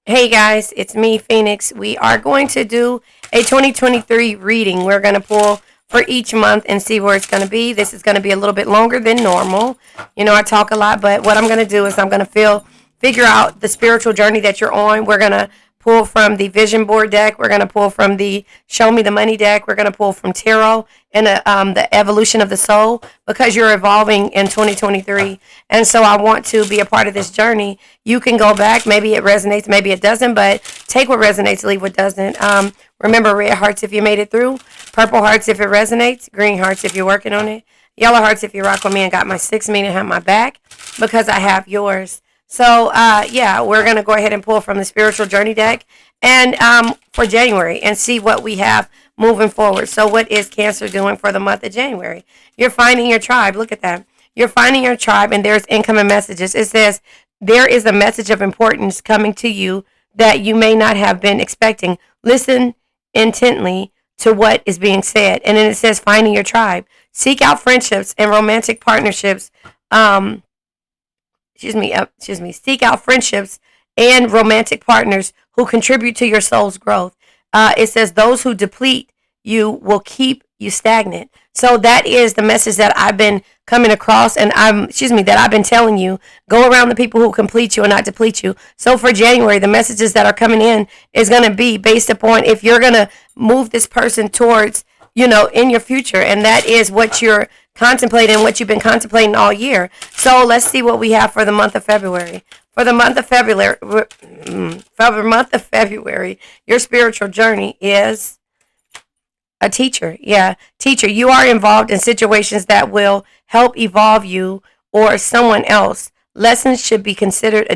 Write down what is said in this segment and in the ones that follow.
Hey guys, it's me, Phoenix. We are going to do a 2023 reading. We're going to pull for each month and see where it's going to be. This is going to be a little bit longer than normal. You know, I talk a lot, but what I'm going to do is I'm going to figure out the spiritual journey that you're on. We're going to pull from the vision board deck. We're going to pull from the show me the money deck. We're going to pull from tarot and the evolution of the soul, because you're evolving in 2023. And so I want to be a part of this journey. You can go back. Maybe it resonates, maybe it doesn't, but take what resonates, leave what doesn't. Remember, red hearts if you made it through, purple hearts if it resonates, green hearts if you're working on it, yellow hearts if you rock with me and got my 6, meaning have my back, because I have yours. So, yeah, we're going to go ahead and pull from the spiritual journey deck and for January and see what we have moving forward. So what is Cancer doing for the month of January? You're finding your tribe. Look at that. You're finding your tribe, and there's incoming messages. It says there is a message of importance coming to you that you may not have been expecting. Listen intently to what is being said. And then it says finding your tribe. Seek out friendships and romantic partnerships. Seek out friendships and romantic partners who contribute to your soul's growth. It says those who deplete you will keep you stagnant. So that is the message that I've been coming across, and that I've been telling you. Go around the people who complete you and not deplete you. So for January, the messages that are coming in is going to be based upon if you're going to move this person towards, in your future, and that is what you're contemplating, what you've been contemplating all year. So let's see what we have for the month of February. For the month of February, your spiritual journey is a teacher. Yeah, teacher. You are involved in situations that will help evolve you or someone else. Lessons should be considered a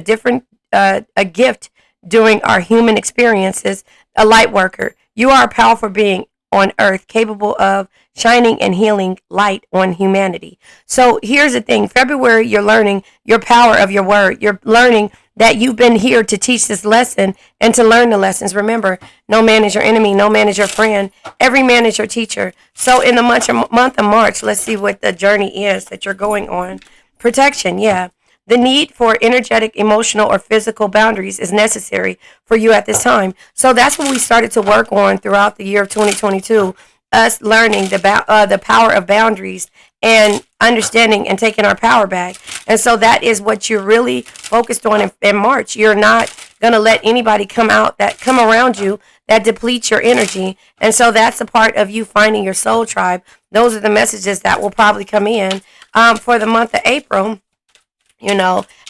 gift during our human experiences. A light worker. You are a powerful being on earth, capable of shining and healing light on humanity. So here's the thing. February, you're learning your power of your word. You're learning that you've been here to teach this lesson and to learn the lessons. Remember, no man is your enemy. No man is your friend. Every man is your teacher. So in the month of March, let's see what the journey is that you're going on. Protection, yeah. The need for energetic, emotional, or physical boundaries is necessary for you at this time. So that's what we started to work on throughout the year of 2022, us learning the power of boundaries and understanding and taking our power back. And so that is what you're really focused on in March. You're not going to let anybody come around you that depletes your energy. And so that's a part of you finding your soul tribe. Those are the messages that will probably come in for the month of April.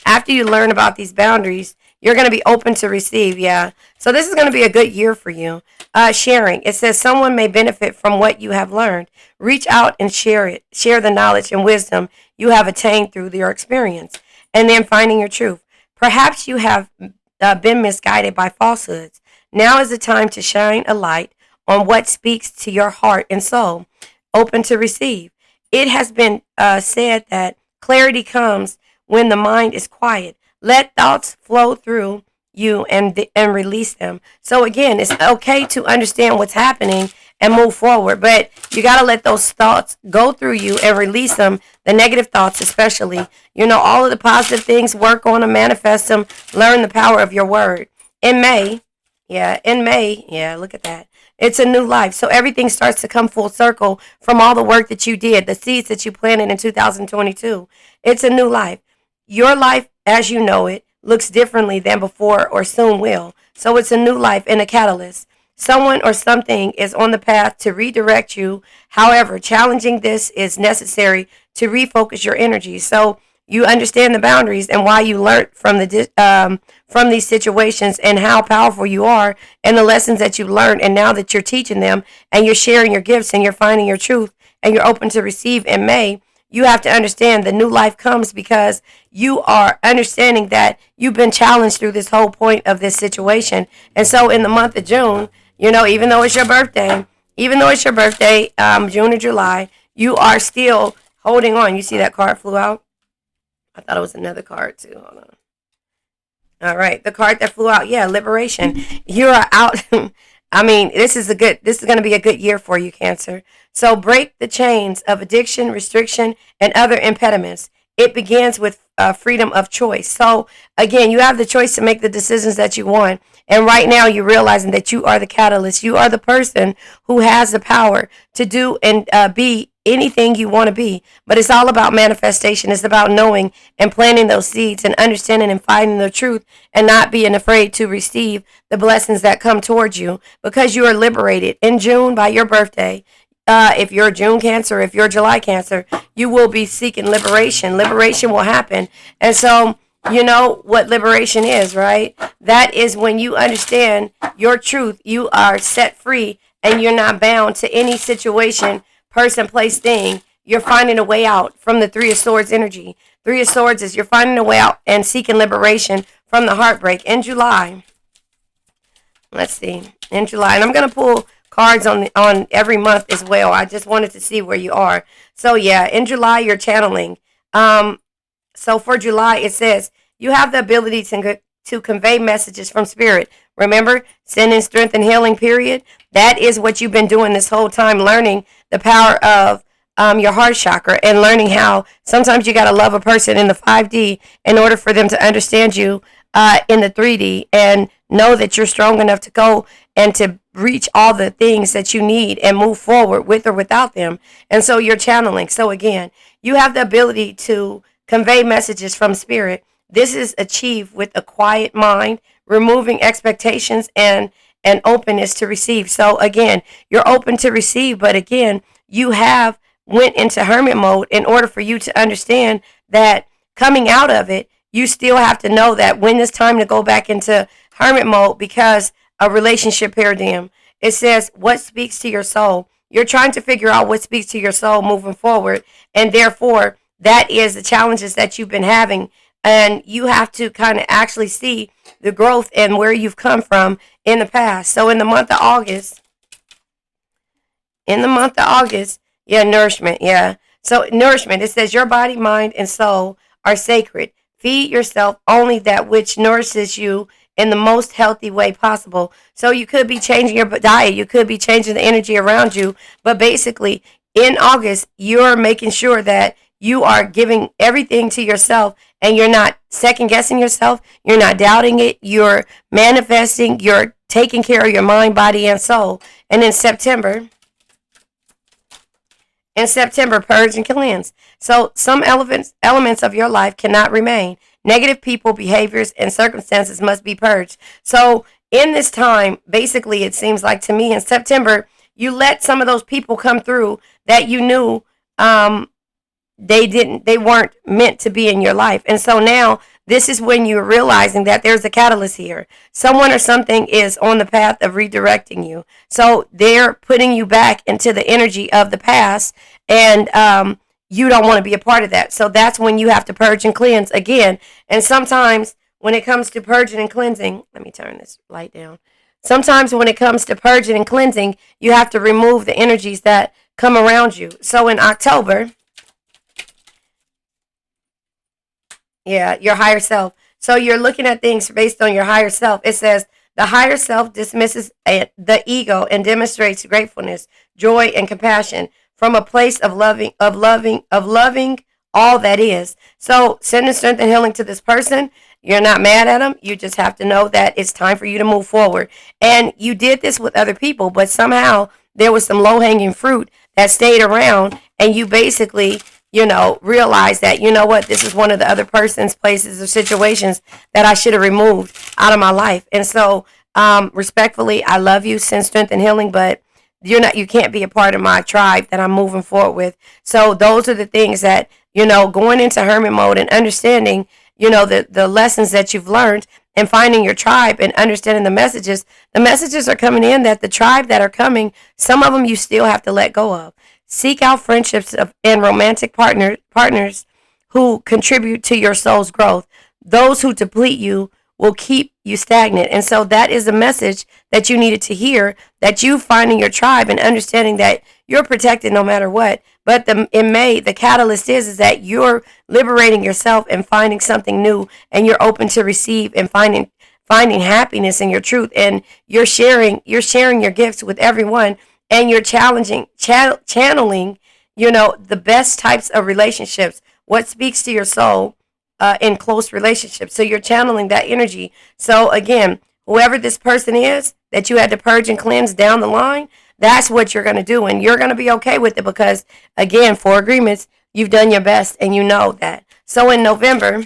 After you learn about these boundaries, you're going to be open to receive. Yeah. So this is going to be a good year for you. Sharing. It says someone may benefit from what you have learned. Reach out and share it. Share the knowledge and wisdom you have attained through your experience. And then finding your truth. Perhaps you have been misguided by falsehoods. Now is the time to shine a light on what speaks to your heart and soul. Open to receive. It has been said that clarity comes when the mind is quiet. Let thoughts flow through you and release them. So again, it's okay to understand what's happening and move forward, but you got to let those thoughts go through you and release them. The negative thoughts especially. All of the positive things, work on them, manifest them, learn the power of your word. In May, look at that. It's a new life. So everything starts to come full circle from all the work that you did, the seeds that you planted in 2022. It's a new life. Your life, as you know it, looks differently than before or soon will. So it's a new life and a catalyst. Someone or something is on the path to redirect you. However, challenging this is necessary to refocus your energy. So you understand the boundaries and why you learned from these situations and how powerful you are and the lessons that you learned. And now that you're teaching them and you're sharing your gifts and you're finding your truth and you're open to receive in May, you have to understand the new life comes because you are understanding that you've been challenged through this whole point of this situation. And so in the month of June, even though it's your birthday, June or July, you are still holding on. You see that card flew out? I thought it was another card too. Hold on. All right. The card that flew out. Yeah. Liberation. You are out. This is going to be a good year for you, Cancer. So break the chains of addiction, restriction, and other impediments. it begins with freedom of choice. So again, you have the choice to make the decisions that you want. And right now, you're realizing that you are the catalyst. You are the person who has the power to do and be anything you want to be. But it's all about manifestation. It's about knowing and planting those seeds and understanding and finding the truth and not being afraid to receive the blessings that come towards you, because you are liberated in June by your birthday. If you're a June Cancer, if you're a July Cancer, you will be seeking liberation. Liberation will happen. And so, you know what liberation is, right? That is when you understand your truth. You are set free and you're not bound to any situation, person, place, thing. You're finding a way out from the Three of Swords energy. Three of Swords is you're finding a way out and seeking liberation from the heartbreak. In July, let's see, in July, and I'm going to pull cards on every month as well. I just wanted to see where you are. So yeah, in July, you're channeling. So for July, it says you have the ability to convey messages from spirit. Remember, sending strength and healing, period. That is what you've been doing this whole time, learning the power of your heart chakra and learning how sometimes you got to love a person in the 5D in order for them to understand you in the 3D and know that you're strong enough to go and to reach all the things that you need and move forward with or without them. And so you're channeling. So again, you have the ability to convey messages from spirit. This is achieved with a quiet mind, removing expectations and an openness to receive. So again, you're open to receive, but again, you have went into hermit mode in order for you to understand that coming out of it, you still have to know that when it's time to go back into hermit mode, because a relationship paradigm, it says what speaks to your soul. You're trying to figure out what speaks to your soul moving forward, and therefore that is the challenges that you've been having, and you have to kind of actually see the growth and where you've come from in the past. So in the month of August, yeah, nourishment, yeah. So nourishment, it says your body, mind, and soul are sacred. Feed yourself only that which nourishes you in the most healthy way possible. So you could be changing your diet, you could be changing the energy around you, but basically in August, you're making sure that you are giving everything to yourself and you're not second guessing yourself, you're not doubting it, you're manifesting, you're taking care of your mind, body, and soul. And in September, purge and cleanse. So some elements of your life cannot remain. Negative people, behaviors, and circumstances must be purged. So in this time, basically, it seems like to me in September, you let some of those people come through that you knew they weren't meant to be in your life. And so now this is when you're realizing that there's a catalyst here. Someone or something is on the path of redirecting you. So they're putting you back into the energy of the past, and you don't want to be a part of that. So that's when you have to purge and cleanse again. And sometimes when it comes to purging and cleansing, let me turn this light down. Sometimes when it comes to purging and cleansing, you have to remove the energies that come around you. So in October, yeah, your higher self. So you're looking at things based on your higher self. It says the higher self dismisses the ego and demonstrates gratefulness, joy, and compassion from a place of loving all that is. So sending strength and healing to this person. You're not mad at them. You just have to know that it's time for you to move forward. And you did this with other people, but somehow there was some low-hanging fruit that stayed around, and you basically, realize that, this is one of the other person's places or situations that I should have removed out of my life. And so, respectfully, I love you, send strength and healing, but you can't be a part of my tribe that I'm moving forward with. So those are the things that, going into hermit mode and understanding, the lessons that you've learned and finding your tribe and understanding the messages are coming in, that the tribe that are coming, some of them you still have to let go of. Seek out friendships and romantic partners who contribute to your soul's growth. Those who deplete you will keep you stagnant. And so that is a message that you needed to hear, that you finding your tribe and understanding that you're protected no matter what. But in May, the catalyst is that you're liberating yourself and finding something new, and you're open to receive and finding happiness in your truth, and you're sharing your gifts with everyone, and you're channeling, the best types of relationships, what speaks to your soul in close relationships. So you're channeling that energy. So again, whoever this person is that you had to purge and cleanse down the line, that's what you're going to do. And you're going to be okay with it because, again, 4 agreements, you've done your best and you know that. So in November,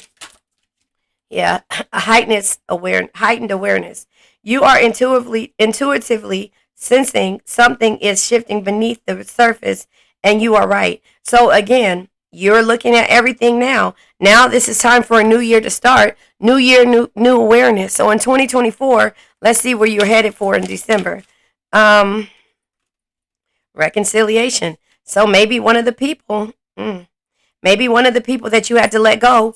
yeah, a heightened awareness. You are intuitively sensing something is shifting beneath the surface, and you are right. So again, you're looking at everything now. Now this is time for a new year to start. New year, new awareness. So in 2024, let's see where you're headed for in December. Reconciliation. So maybe one of the people, that you had to let go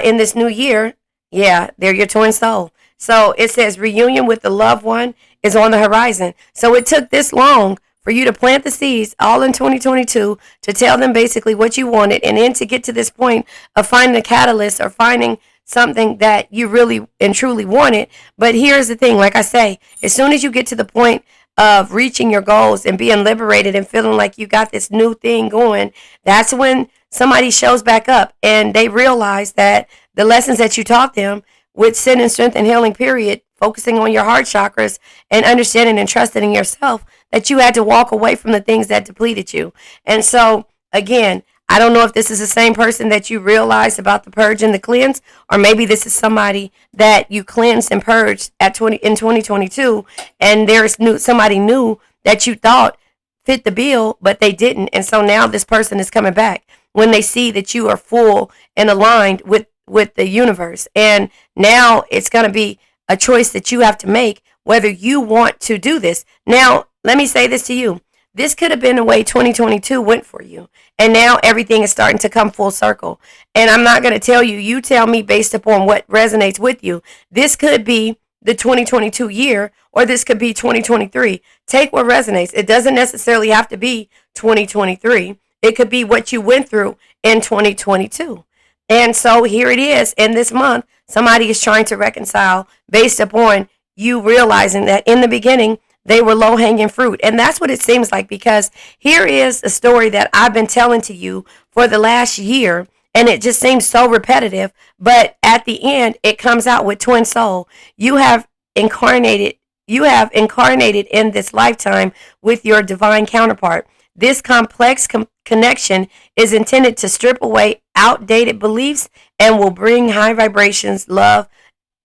in this new year, yeah, they're your twin soul. So it says reunion with the loved one is on the horizon. So it took this long for you to plant the seeds all in 2022 to tell them basically what you wanted, and then to get to this point of finding a catalyst or finding something that you really and truly wanted. But here's the thing, like I say, as soon as you get to the point of reaching your goals and being liberated and feeling like you got this new thing going, that's when somebody shows back up and they realize that the lessons that you taught them with sin and strength and healing period, focusing on your heart chakras and understanding and trusting in yourself, that you had to walk away from the things that depleted you. And so again, I don't know if this is the same person that you realized about the purge and the cleanse, or maybe this is somebody that you cleansed and purged in 2022, and there's somebody new that you thought fit the bill, but they didn't. And so now this person is coming back when they see that you are full and aligned with the universe. And now it's going to be a choice that you have to make whether you want to do this. Now, let me say this to you. This could have been the way 2022 went for you. And now everything is starting to come full circle. And I'm not going to tell you. You tell me based upon what resonates with you. This could be the 2022 year, or this could be 2023. Take what resonates. It doesn't necessarily have to be 2023. It could be what you went through in 2022. And so here it is. In this month, somebody is trying to reconcile based upon you realizing that in the beginning, they were low-hanging fruit. And that's what it seems like, because here is a story that I've been telling to you for the last year, and it just seems so repetitive. But at the end, it comes out with twin soul. You have incarnated in this lifetime with your divine counterpart. This complex connection is intended to strip away outdated beliefs and will bring high vibrations, love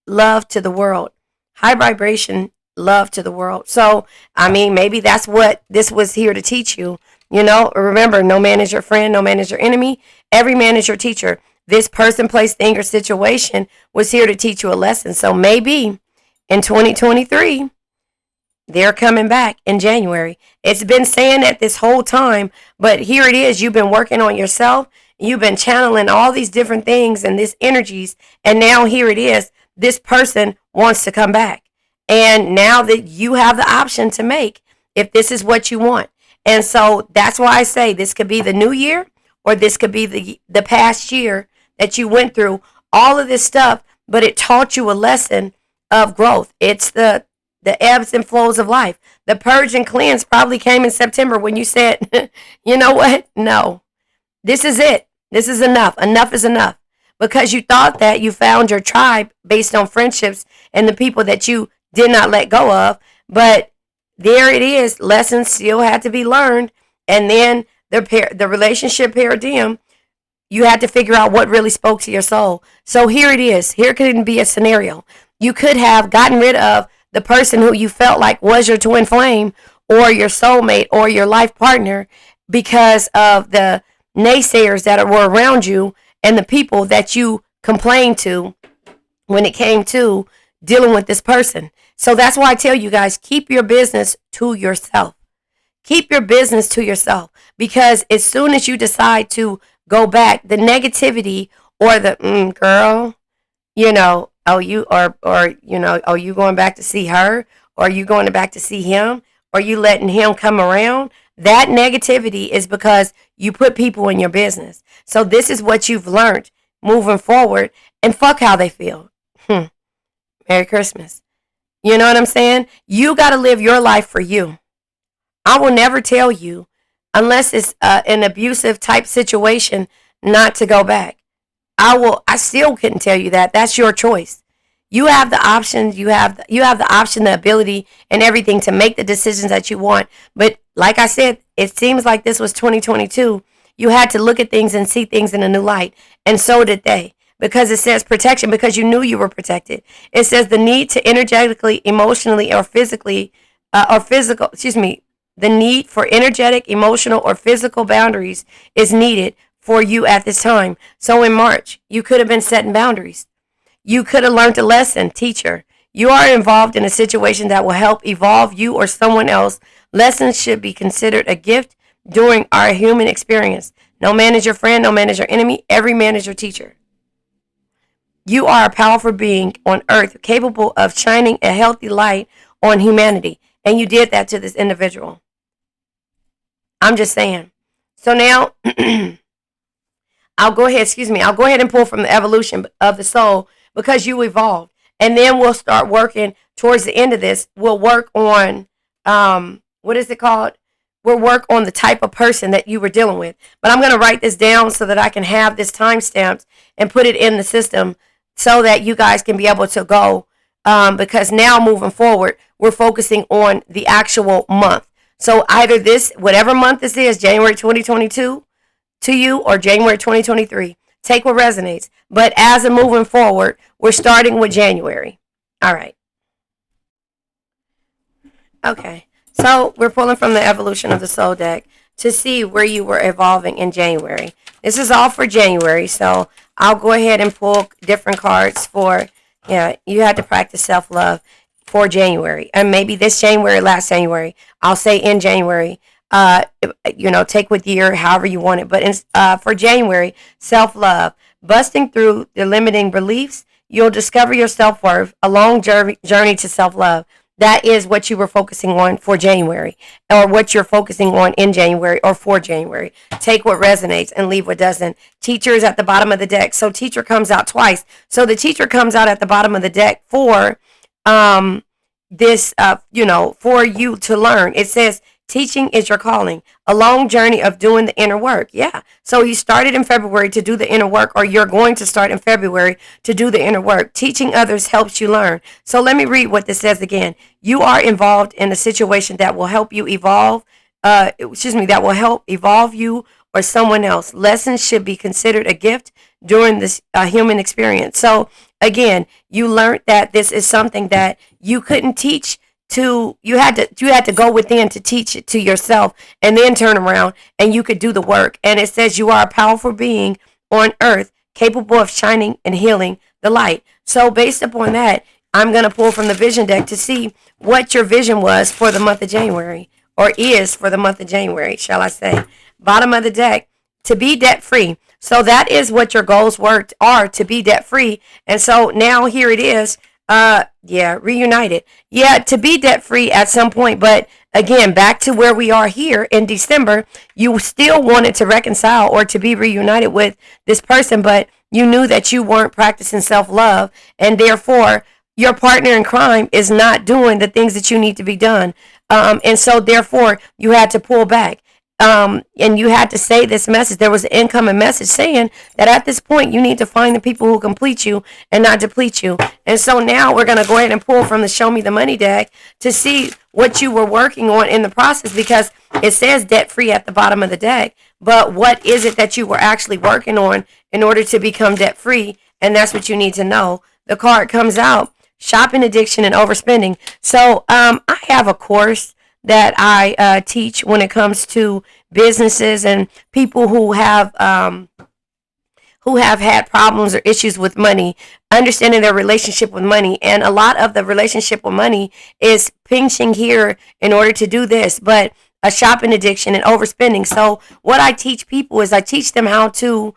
to the world. High vibration love to the world. So, I mean, maybe that's what this was here to teach you. You know, remember, no man is your friend, no man is your enemy. Every man is your teacher. This person, place, thing, or situation was here to teach you a lesson. So maybe in 2023, they're coming back in January. It's been saying that this whole time, but here it is. You've been working on yourself. You've been channeling all these different things and these energies. And now here it is. This person wants to come back. And now that you have the option to make if this is what you want. And so that's why I say this could be the new year, or this could be the past year that you went through all of this stuff, but it taught you a lesson of growth. It's the ebbs and flows of life. The purge and cleanse probably came in September when you said, you know what? No, this is it. This is enough. Enough is enough. Because you thought that you found your tribe based on friendships and the people that you did not let go of. But there it is. Lessons still had to be learned. And then the relationship paradigm, you had to figure out what really spoke to your soul. So here it is. Here could be a scenario. You could have gotten rid of the person who you felt like was your twin flame or your soulmate or your life partner because of the naysayers that were around you and the people that you complained to when it came to dealing with this person. So that's why I tell you guys, keep your business to yourself. Keep your business to yourself, because as soon as you decide to go back, the negativity or the girl, you know, oh, you or you know, oh, you going back to see her, or you going back to see him, or you letting him come around. That negativity is because you put people in your business. So this is what you've learned moving forward, and fuck how they feel. Merry Christmas. You know what I'm saying? You got to live your life for you. I will never tell you, unless it's an abusive type situation, not to go back. I still couldn't tell you that. That's your choice. You have the options. You have the option, the ability, and everything to make the decisions that you want. But like I said, it seems like this was 2022. You had to look at things and see things in a new light, and so did they. Because it says protection, because you knew you were protected. It says the need to energetically, emotionally, or physically, the need for energetic, emotional, or physical boundaries is needed for you at this time. So in March, you could have been setting boundaries. You could have learned a lesson, teacher. You are involved in a situation that will help evolve you or someone else. Lessons should be considered a gift during our human experience. No man is your friend, no man is your enemy. Every man is your teacher. You are a powerful being on earth capable of shining a healthy light on humanity. And you did that to this individual. I'm just saying. So now I'll go ahead and pull from the evolution of the soul because you evolved. And then we'll start working towards the end of this. We'll work on, what is it called? We'll work on the type of person that you were dealing with. But I'm going to write this down so that I can have this time stamped and put it in the system so that you guys can be able to go. Because now moving forward, we're focusing on the actual month. So either this, whatever month this is, January 2022 to you or January 2023, take what resonates. But as of moving forward, we're starting with January. All right. Okay. So we're pulling from the evolution of the soul deck to see where you were evolving in January. This is all for January. So I'll go ahead and pull different cards for, you had to practice self-love for January. And maybe this January, last January. I'll say in January. Take with year, however you want it. But for January, self-love. Busting through the limiting beliefs, you'll discover your self-worth, a long journey to self-love. That is what you were focusing on for January, or what you're focusing on in January or for January. Take what resonates and leave what doesn't. Teacher is at the bottom of the deck. So teacher comes out twice. So the teacher comes out at the bottom of the deck for for you to learn. It says, teaching is your calling, a long journey of doing the inner work. Yeah. So you started in February to do the inner work, or you're going to start in February to do the inner work. Teaching others helps you learn. So let me read what this says again. You are involved in a situation that will help you evolve, that will help evolve you or someone else. Lessons should be considered a gift during this human experience. So again, you learned that this is something that you couldn't teach you had to go within to teach it to yourself, and then turn around and you could do the work. And it says you are a powerful being on earth capable of shining and healing the light. So based upon that, I'm going to pull from the vision deck to see what your vision was for the month of January, or is for the month of January, shall I say. Bottom of the deck, to be debt free. So that is what your goals are, to be debt free. And so now here it is. Reunited. Yeah, to be debt free at some point, but again, back to where we are here in December, you still wanted to reconcile or to be reunited with this person, but you knew that you weren't practicing self-love, and therefore your partner in crime is not doing the things that you need to be done. And so therefore you had to pull back. And you had to say this message. There was an incoming message saying that at this point, you need to find the people who complete you and not deplete you. And so now we're going to go ahead and pull from the Show Me the Money deck to see what you were working on in the process, because it says debt free at the bottom of the deck. But what is it that you were actually working on in order to become debt free? And that's what you need to know. The card comes out, shopping addiction and overspending. So I have a course that I teach when it comes to businesses and people who have had problems or issues with money, understanding their relationship with money. And a lot of the relationship with money is pinching here in order to do this, but a shopping addiction and overspending. So what I teach people is I teach them how to,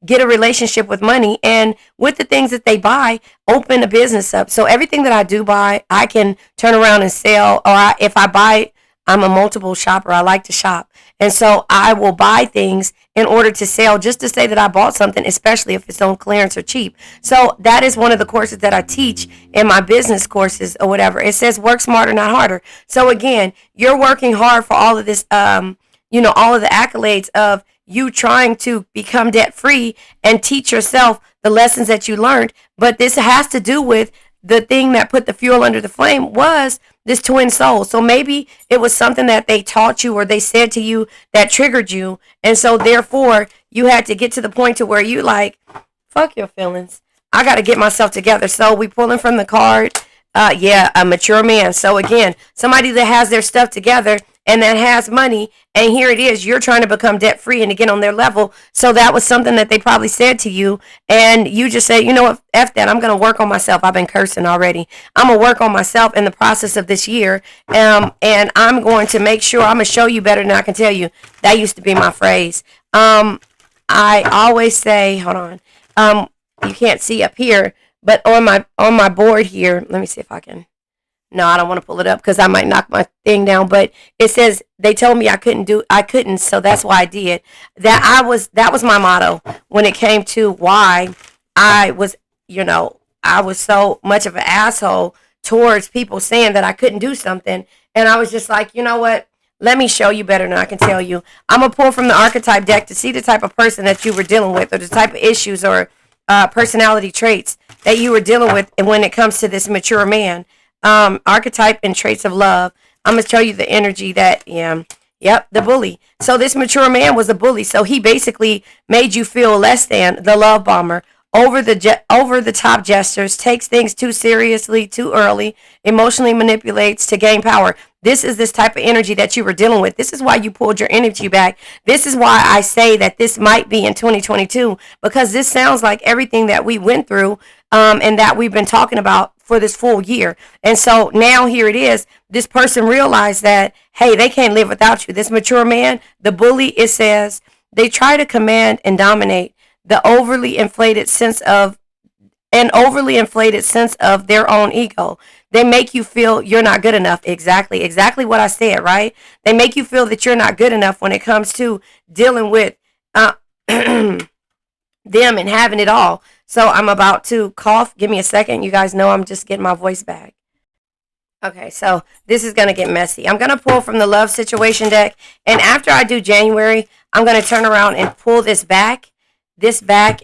get a relationship with money, and with the things that they buy, open a business up. So everything that I do buy, I can turn around and sell, or if I buy, I'm a multiple shopper. I like to shop. And so I will buy things in order to sell, just to say that I bought something, especially if it's on clearance or cheap. So that is one of the courses that I teach in my business courses or whatever. It says work smarter, not harder. So again, you're working hard for all of this, all of the accolades of you trying to become debt free and teach yourself the lessons that you learned. But this has to do with the thing that put the fuel under the flame was this twin soul. So maybe it was something that they taught you or they said to you that triggered you. And so therefore you had to get to the point to where you like, fuck your feelings. I got to get myself together. So we pulling from the card. A mature man. So again, somebody that has their stuff together and that has money, and here it is, you're trying to become debt free and to get on their level. So that was something that they probably said to you, and you just said, you know what, F that, I'm going to work on myself. I've been cursing already. I'm going to work on myself in the process of this year, and I'm going to make sure I'm going to show you better than I can tell you. That used to be my phrase. I always say, hold on, you can't see up here, but on my board here, let me see if I can. No, I don't want to pull it up because I might knock my thing down. But it says they told me I couldn't, so that's why I did. That was my motto when it came to why I was, I was so much of an asshole towards people saying that I couldn't do something, and I was just like, you know what? Let me show you better than I can tell you. I'm gonna pull from the archetype deck to see the type of person that you were dealing with, or the type of issues or personality traits that you were dealing with, and when it comes to this mature man, archetype and traits of love. I'm gonna show you the energy that the bully. So this mature man was a bully. So he basically made you feel less than, the love bomber, over the top gestures, takes things too seriously, too early, emotionally manipulates to gain power. This is this type of energy that you were dealing with. This is why you pulled your energy back. This is why I say that this might be in 2022, because this sounds like everything that we went through and that we've been talking about for this full year. And so now here it is. This person realized that, hey, they can't live without you. This mature man, the bully, it says, they try to command and dominate the overly inflated sense of their own ego. They make you feel you're not good enough. Exactly what I said, right? They make you feel that you're not good enough when it comes to dealing with them and having it all. So I'm about to cough. Give me a second. You guys know I'm just getting my voice back. Okay, so this is going to get messy. I'm going to pull from the love situation deck. And after I do January, I'm going to turn around and pull this back,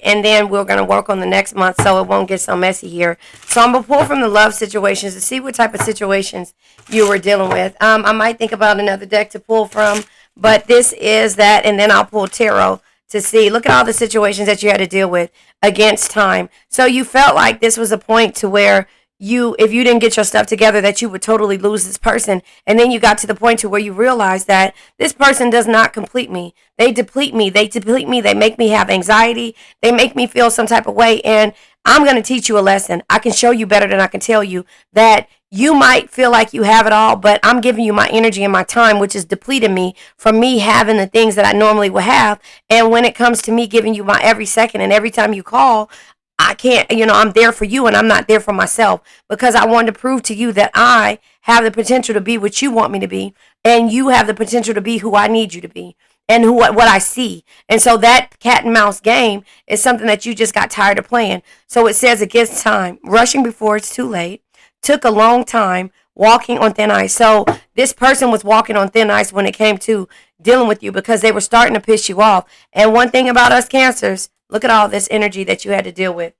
and then we're going to work on the next month so it won't get so messy here. So I'm going to pull from the love situations to see what type of situations you were dealing with. I might think about another deck to pull from, but this is that, and then I'll pull tarot to see. Look at all the situations that you had to deal with against time. So you felt like this was a point to where if you didn't get your stuff together, that you would totally lose this person. And then you got to the point to where you realized that this person does not complete me. They deplete me. They make me have anxiety. They make me feel some type of way. And I'm going to teach you a lesson. I can show you better than I can tell you, that you might feel like you have it all, but I'm giving you my energy and my time, which is depleting me from me having the things that I normally would have. And when it comes to me giving you my every second and every time you call, I can't, I'm there for you and I'm not there for myself, because I wanted to prove to you that I have the potential to be what you want me to be, and you have the potential to be who I need you to be, and what I see. And so that cat and mouse game is something that you just got tired of playing. So it says against time, rushing before it's too late, took a long time, walking on thin ice. So this person was walking on thin ice when it came to dealing with you, because they were starting to piss you off. And one thing about us Cancers, look at all this energy that you had to deal with.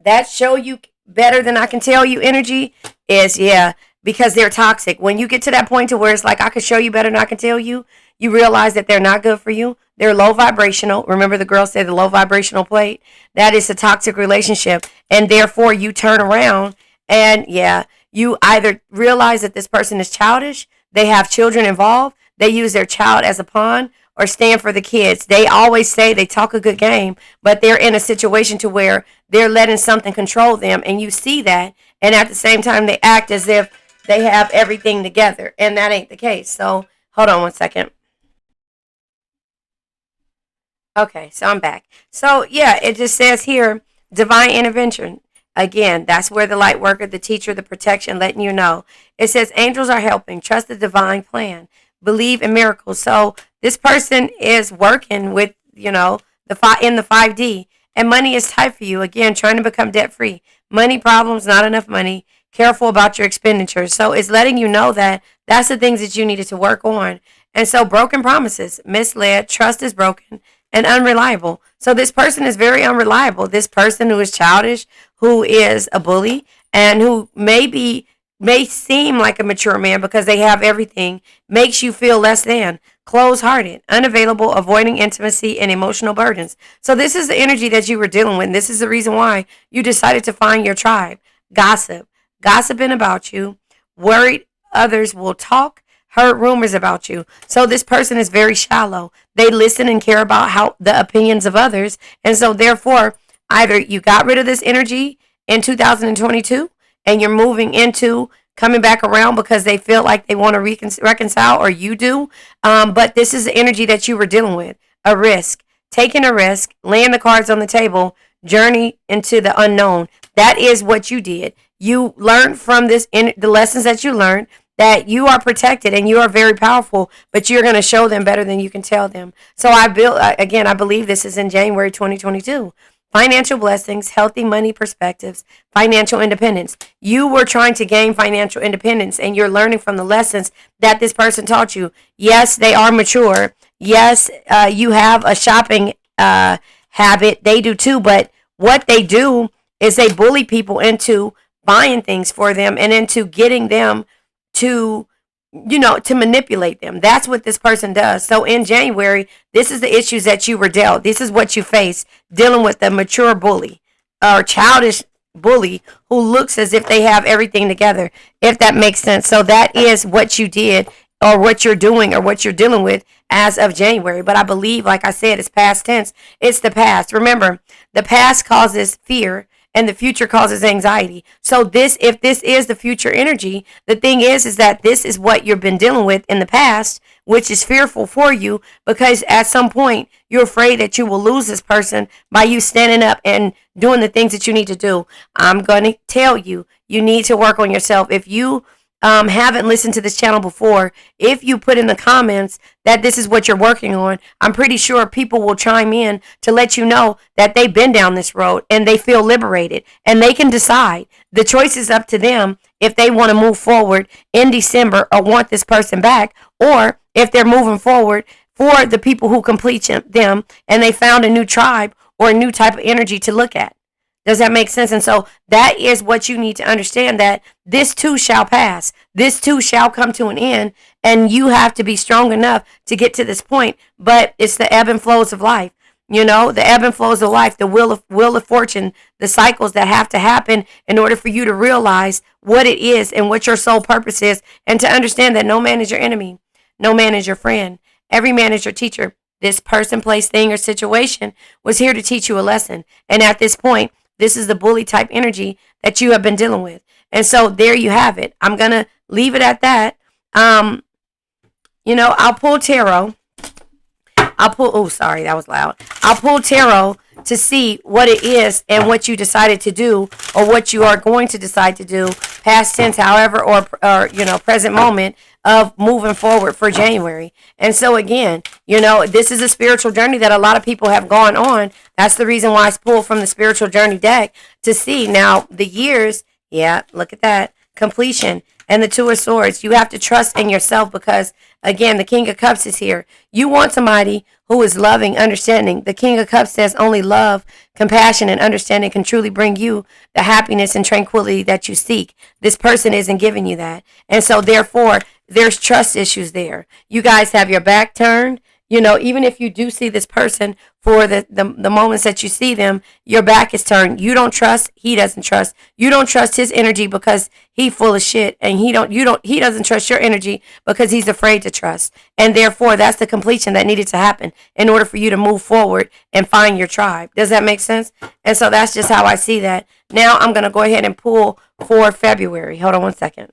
That show you better than I can tell you energy is, because they're toxic. When you get to that point to where it's like, I can show you better than I can tell you, you realize that they're not good for you. They're low vibrational. Remember the girl said the low vibrational plate? That is a toxic relationship. And therefore you turn around and you either realize that this person is childish, they have children involved, they use their child as a pawn, or stand for the kids. They always say they talk a good game, but they're in a situation to where they're letting something control them, and you see that, and at the same time they act as if they have everything together, and that ain't the case. So hold on one second. Okay, so I'm back. So it just says here, divine intervention. Again, that's where the light worker, the teacher, the protection, letting you know. It says angels are helping. Trust the divine plan. Believe in miracles. So this person is working with, in the 5D, and money is tight for you. Again, trying to become debt free. Money problems, not enough money. Careful about your expenditures. So it's letting you know that that's the things that you needed to work on. And so broken promises, misled, trust is broken, and unreliable. So this person is very unreliable. This person who is childish, who is a bully, and who may seem like a mature man because they have everything, makes you feel less than, close-hearted, unavailable, avoiding intimacy, and emotional burdens. So this is the energy that you were dealing with. This is the reason why you decided to find your tribe. Gossiping about you, worried others will talk, heard rumors about you. So this person is very shallow. They listen and care about how the opinions of others. And so therefore, either you got rid of this energy in 2022 and you're moving into coming back around because they feel like they want to reconcile, or you do. But this is the energy that you were dealing with. A risk. Taking a risk, laying the cards on the table, journey into the unknown. That is what you did. You learned from this, the lessons that you learned, that you are protected and you are very powerful, but you're going to show them better than you can tell them. So I believe this is in January 2022. Financial blessings, healthy money perspectives, financial independence. You were trying to gain financial independence and you're learning from the lessons that this person taught you. Yes, they are mature. Yes, you have a shopping habit. They do too, but what they do is they bully people into buying things for them and into getting them to manipulate them. That's what this person does. So in January, this is the issues that you were dealt. This is what you face dealing with the mature bully or childish bully who looks as if they have everything together, if that makes sense. So that is what you did, or what you're doing, or what you're dealing with as of January. But I believe, like I said, it's past tense. It's the past. Remember, the past causes fear and the future causes anxiety. So if this is the future energy, the thing is that this is what you've been dealing with in the past, which is fearful for you because at some point you're afraid that you will lose this person by you standing up and doing the things that you need to do. I'm going to tell you, you need to work on yourself. If you haven't listened to this channel before, if you put in the comments that this is what you're working on, I'm pretty sure people will chime in to let you know that they've been down this road and they feel liberated and they can decide. The choice is up to them if they want to move forward in December or want this person back, or if they're moving forward for the people who complete them and they found a new tribe or a new type of energy to look at. Does that make sense? And so that is what you need to understand, that this too shall pass. This too shall come to an end. And you have to be strong enough to get to this point. But it's the ebb and flows of life. The ebb and flows of life, the wheel of fortune, the cycles that have to happen in order for you to realize what it is and what your sole purpose is. And to understand that no man is your enemy. No man is your friend. Every man is your teacher. This person, place, thing, or situation was here to teach you a lesson. And at this point, this is the bully type energy that you have been dealing with. And so there you have it. I'm going to leave it at that. I'll pull tarot. Sorry, that was loud. I'll pull tarot to see what it is and what you decided to do, or what you are going to decide to do, past tense, however, or present moment of moving forward for January. And so again, this is a spiritual journey that a lot of people have gone on. That's the reason why I pulled from the spiritual journey deck to see now the years. Yeah, look at that. Completion and the Two of Swords. You have to trust in yourself because, again, the King of Cups is here. You want somebody who is loving, understanding. The King of Cups says only love, compassion, and understanding can truly bring you the happiness and tranquility that you seek. This person isn't giving you that. And so, therefore, there's trust issues there. You guys have your back turned. Even if you do see this person for the moments that you see them, your back is turned. You don't trust. He doesn't trust. You don't trust his energy because he's full of shit, and he doesn't trust your energy because he's afraid to trust. And therefore, that's the completion that needed to happen in order for you to move forward and find your tribe. Does that make sense? And so that's just how I see that. Now I'm going to go ahead and pull for February. Hold on one second.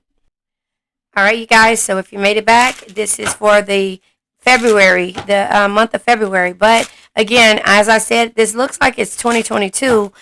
All right, you guys. So if you made it back, this is for the February, the month of February. But again, as I said, this looks like it's 2022,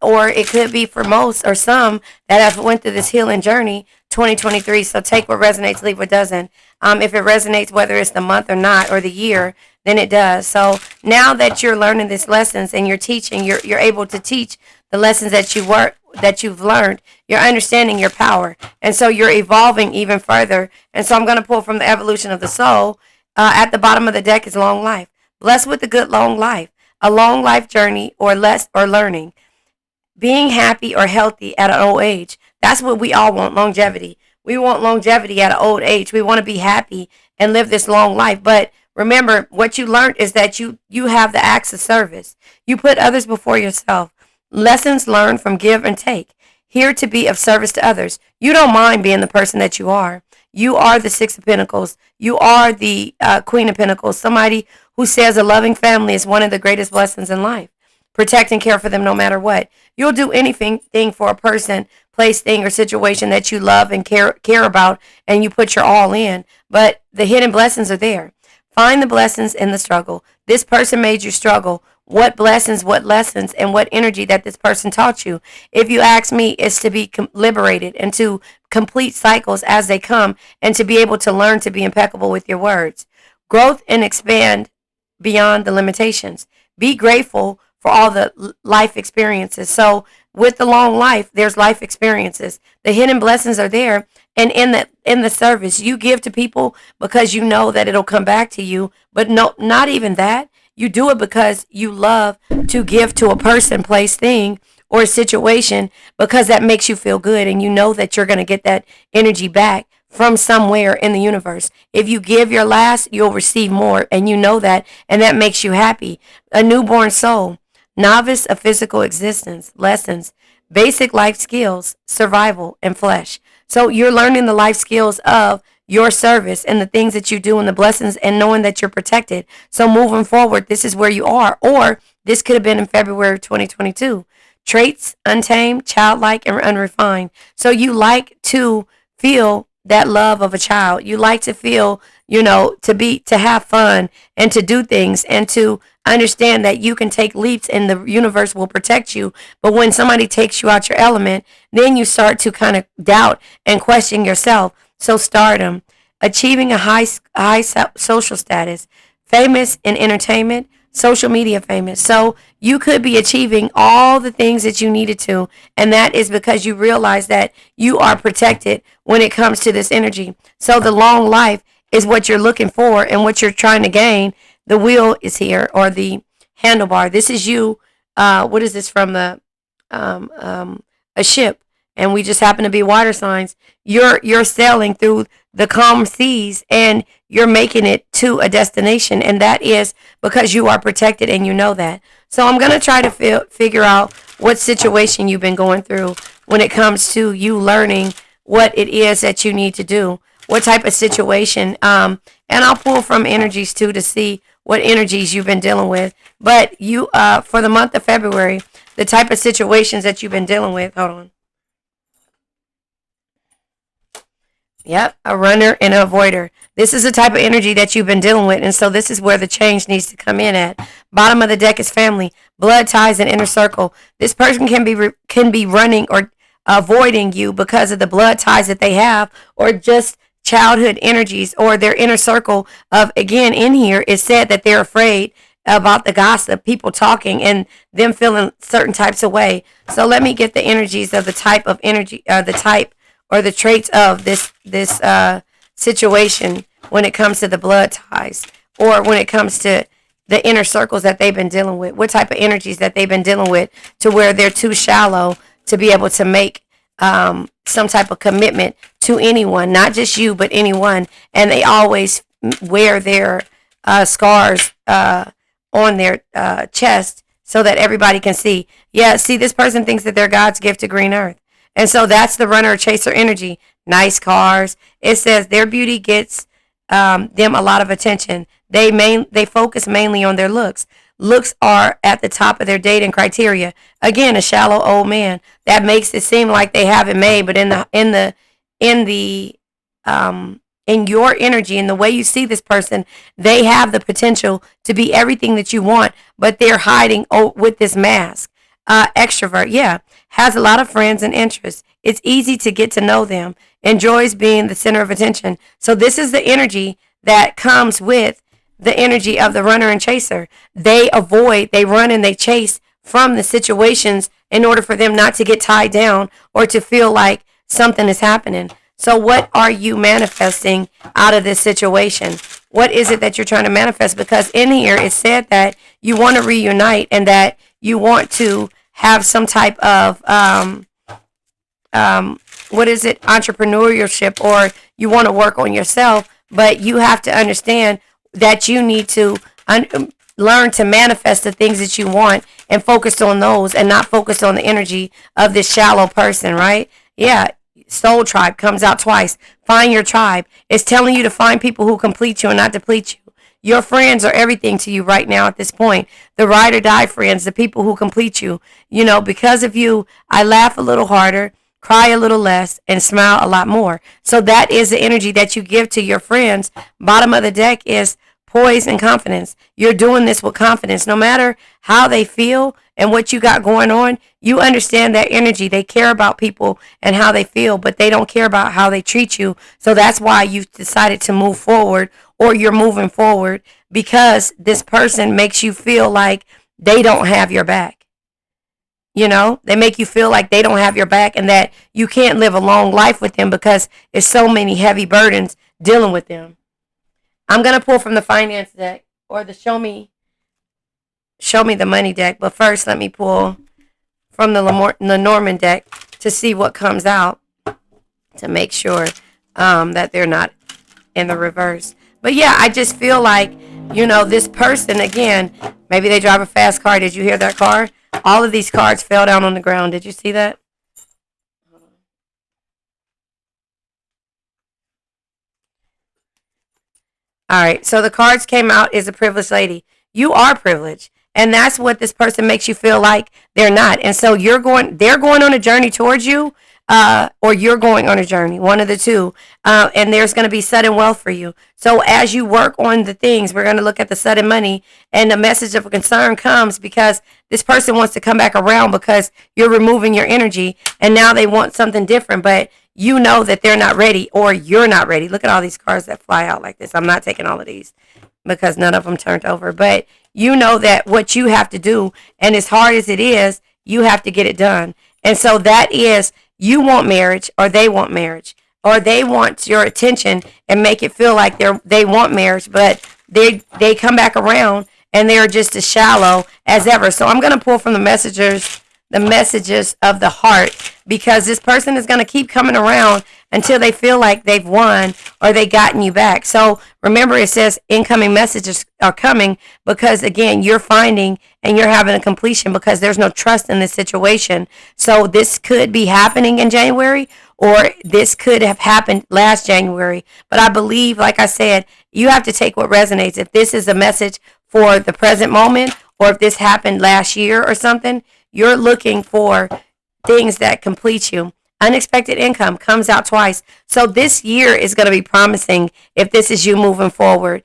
or it could be for most or some that have went through this healing journey, 2023. So take what resonates, leave what doesn't. If it resonates, whether it's the month or not, or the year, then it does. So now that you're learning these lessons and you're teaching, you're able to teach the lessons that you've learned. You're understanding your power, and so you're evolving even further. And so I'm going to pull from the evolution of the soul. At the bottom of the deck is long life. Blessed with a good long life, a long life journey or less or learning, being happy or healthy at an old age. That's what we all want, longevity. We want longevity at an old age. We want to be happy and live this long life. But remember, what you learned is that you have the acts of service. You put others before yourself. Lessons learned from give and take. Here to be of service to others. You don't mind being the person that you are. You are the Six of Pentacles. You are the Queen of Pentacles. Somebody who says a loving family is one of the greatest blessings in life. Protect and care for them no matter what. You'll do anything for a person, place, thing, or situation that you love and care about, and you put your all in. But the hidden blessings are there. Find the blessings in the struggle. This person made you struggle. What blessings, what lessons, and what energy that this person taught you. If you ask me, it's to be liberated and to complete cycles as they come and to be able to learn to be impeccable with your words. Growth and expand beyond the limitations. Be grateful for all the life experiences. So with the long life, there's life experiences. The hidden blessings are there. And in the service, you give to people because you know that it'll come back to you. But no, not even that. You do it because you love to give to a person, place, thing, or a situation because that makes you feel good. And you know that you're going to get that energy back from somewhere in the universe. If you give your last, you'll receive more. And you know that. And that makes you happy. A newborn soul. Novice of physical existence. Lessons. Basic life skills. Survival and flesh. So you're learning the life skills of your service and the things that you do and the blessings and knowing that you're protected. So moving forward, this is where you are. Or this could have been in February 2022. Traits, untamed, childlike, and unrefined. So you like to feel that love of a child. You like to feel, to have fun and to do things and to understand that you can take leaps and the universe will protect you. But when somebody takes you out your element, then you start to kind of doubt and question yourself. So stardom, achieving a high social status, famous in entertainment, social media famous. So you could be achieving all the things that you needed to, and that is because you realize that you are protected when it comes to this energy. So the long life is what you're looking for and what you're trying to gain. The wheel is here, or the handlebar. This is you. What is this from a ship? And we just happen to be water signs. You're sailing through the calm seas and you're making it to a destination, and that is because you are protected and you know that. So I'm going to try to figure out what situation you've been going through when it comes to you learning what it is that you need to do, what type of situation. And I'll pull from energies too to see what energies you've been dealing with. But you, for the month of February, the type of situations that you've been dealing with. Hold on. Yep, a runner and an avoider. This is the type of energy that you've been dealing with, and so this is where the change needs to come in at. Bottom of the deck is family, blood ties, and inner circle. This person can be running or avoiding you because of the blood ties that they have, or just childhood energies, or their inner circle of, again, in here, it said that they're afraid about the gossip, people talking, and them feeling certain types of way. So let me get the energies of the type of energy, the type or the traits of this situation when it comes to the blood ties, or when it comes to the inner circles that they've been dealing with. What type of energies that they've been dealing with to where they're too shallow to be able to make some type of commitment to anyone, not just you, but anyone. And they always wear their scars on their chest so that everybody can see. Yeah, see, this person thinks that they're God's gift to green earth. And so that's the runner or chaser energy. Nice cars. It says their beauty gets them a lot of attention. They focus mainly on their looks. Looks are at the top of their dating criteria. Again, a shallow old man. That makes it seem like they have it made, but in your energy and the way you see this person, they have the potential to be everything that you want, but they're hiding with this mask. Extrovert, yeah, has a lot of friends and interests. It's easy to get to know them. Enjoys being the center of attention. So this is the energy that comes with the energy of the runner and chaser. They run and they chase from the situations in order for them not to get tied down or to feel like something is happening. So what are you manifesting out of this situation? What is it that you're trying to manifest? Because in here it said that you want to reunite and that you want to have some type of what is it, entrepreneurship, or you want to work on yourself, but you have to understand that you need to learn to manifest the things that you want and focus on those and not focus on the energy of this shallow person, right? Yeah. Soul tribe comes out twice. Find your tribe. It's telling you to find people who complete you and not deplete you. Your friends are everything to you right now at this point. The ride or die friends, the people who complete you. You know, because of you, I laugh a little harder, cry a little less, and smile a lot more. So that is the energy that you give to your friends. Bottom of the deck is poise and confidence. You're doing this with confidence. No matter how they feel and what you got going on, you understand that energy. They care about people and how they feel, but they don't care about how they treat you. So that's why you've decided to move forward, or you're moving forward, because this person makes you feel like they don't have your back. You know, they make you feel like they don't have your back and that you can't live a long life with them because it's so many heavy burdens dealing with them. I'm going to pull from the finance deck or the show me the money deck. But first, let me pull from the Lenormand deck to see what comes out to make sure that they're not in the reverse. But yeah, I just feel like, you know, this person, again, maybe they drive a fast car. Did you hear that car? All of these cards fell down on the ground. Did you see that? All right, so the cards came out is a privileged lady. You are privileged, and that's what this person makes you feel like they're not. And so they're going on a journey towards you, or you're going on a journey, one of the two. And there's going to be sudden wealth for you. So as you work on the things, we're going to look at the sudden money, and the message of concern comes because this person wants to come back around because you're removing your energy, and now they want something different, but you know that they're not ready, or you're not ready. Look at all these cards that fly out like this. I'm not taking all of these because none of them turned over, but you know that what you have to do, and as hard as it is, you have to get it done. And so that is, you want marriage, or they want marriage, or they want your attention and make it feel like they want marriage, but they come back around and they're just as shallow as ever. So I'm going to pull from the messages of the heart, because this person is going to keep coming around until they feel like they've won or they gotten you back. So remember, it says incoming messages are coming because, again, you're finding and you're having a completion because there's no trust in this situation. So this could be happening in January, or this could have happened last January. But I believe, like I said, you have to take what resonates. If this is a message for the present moment, or if this happened last year or something, you're looking for things that complete you. Unexpected income comes out twice. So this year is going to be promising if this is you moving forward.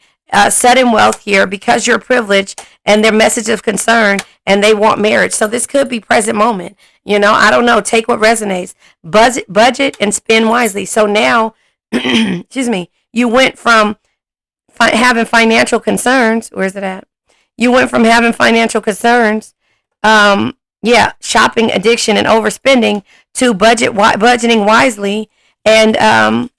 Sudden wealth here because you're privileged, and their message of concern, and they want marriage. So this could be present moment. You know, I don't know. Take what resonates. Budget and spend wisely. So now, excuse me, you went from having financial concerns. Where's it at? You went from having financial concerns, shopping addiction and overspending, to budgeting wisely and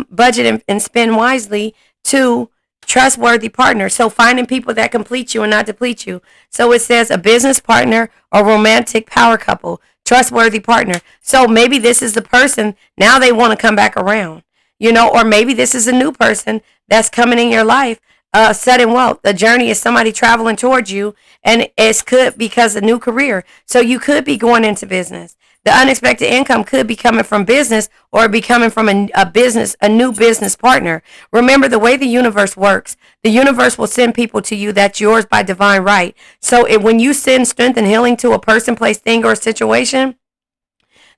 budget and spend wisely, to trustworthy partner. So finding people that complete you and not deplete you. So it says a business partner or romantic power couple, trustworthy partner. So maybe this is the person, now they want to come back around, you know, or maybe this is a new person that's coming in your life. Sudden wealth. The journey is somebody traveling towards you, and it's could because a new career. So you could be going into business. The unexpected income could be coming from business, or be coming from a new business partner. Remember the way the universe works. The universe will send people to you that's yours by divine right. So when you send strength and healing to a person, place, thing, or situation,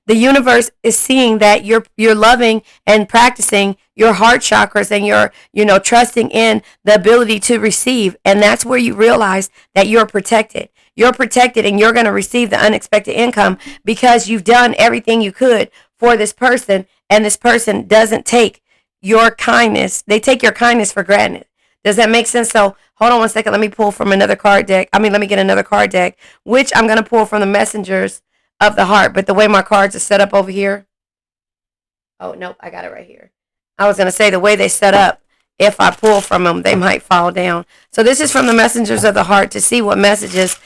the universe is seeing that you're loving and practicing your heart chakras, and you're, trusting in the ability to receive. And that's where you realize that you're protected. You're protected, and you're going to receive the unexpected income because you've done everything you could for this person, and this person doesn't take your kindness. They take your kindness for granted. Does that make sense? So hold on one second. Let me pull from another card deck. Let me get another card deck, which I'm going to pull from the messengers of the heart. But the way my cards are set up over here. Oh, nope. I got it right here. I was going to say the way they set up if I pull from them, they might fall down. So this is from the messengers of the heart to see what messages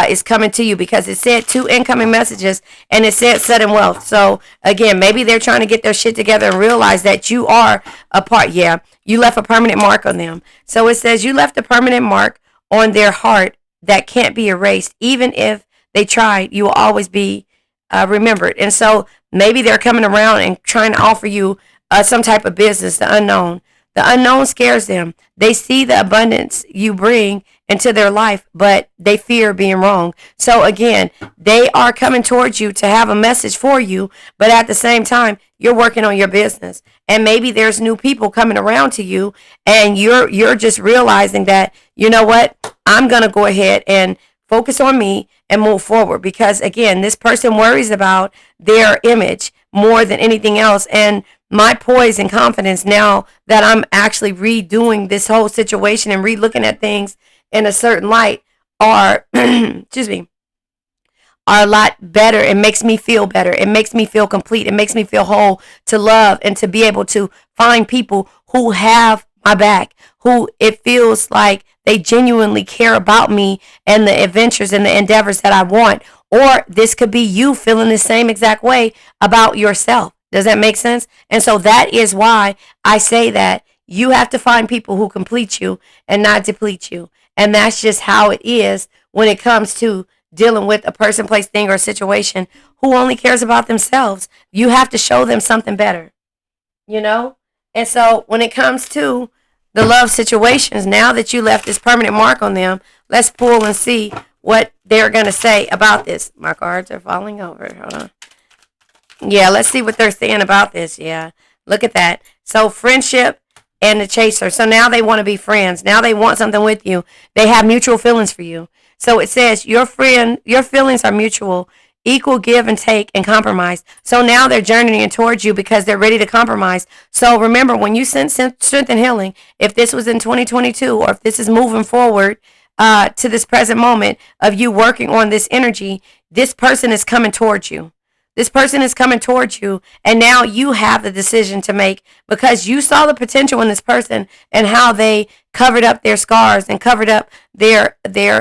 is coming to you, because it said 2 incoming messages and it said sudden wealth. So again, maybe they're trying to get their shit together and realize that you are a part. Yeah, you left a permanent mark on them. So it says you left a permanent mark on their heart that can't be erased. Even if they tried, you will always be remembered. And so maybe they're coming around and trying to offer you some type of business, the unknown. The unknown scares them. They see the abundance you bring into their life, but they fear being wrong. So again, they are coming towards you to have a message for you, but at the same time, you're working on your business. And maybe there's new people coming around to you, and you're just realizing that, you know what, I'm going to go ahead and focus on me and move forward, because again, this person worries about their image more than anything else. And my poise and confidence, now that I'm actually redoing this whole situation and re-looking at things in a certain light, are excuse me, are a lot better. It makes me feel better. It makes me feel complete. It makes me feel whole to love and to be able to find people who have my back, who it feels like they genuinely care about me and the adventures and the endeavors that I want. Or this could be you feeling the same exact way about yourself. Does that make sense? And so that is why I say that you have to find people who complete you and not deplete you. And that's just how it is when it comes to dealing with a person, place, thing, or situation who only cares about themselves. You have to show them something better, you know? And so when it comes to the love situations, now that you left this permanent mark on them, let's pull and see what they're going to say about this. My cards are falling over. Hold on. Yeah, let's see what they're saying about this. Yeah, look at that. So friendship and the chaser. So now they want to be friends. Now they want something with you. They have mutual feelings for you. So it says your feelings are mutual, equal give and take and compromise. So now they're journeying towards you because they're ready to compromise. So remember, when you sent strength and healing, if this was in 2022 or if this is moving forward to this present moment of you working on this energy, this person is coming towards you. This person is coming towards you, and now you have the decision to make, because you saw the potential in this person and how they covered up their scars and covered up their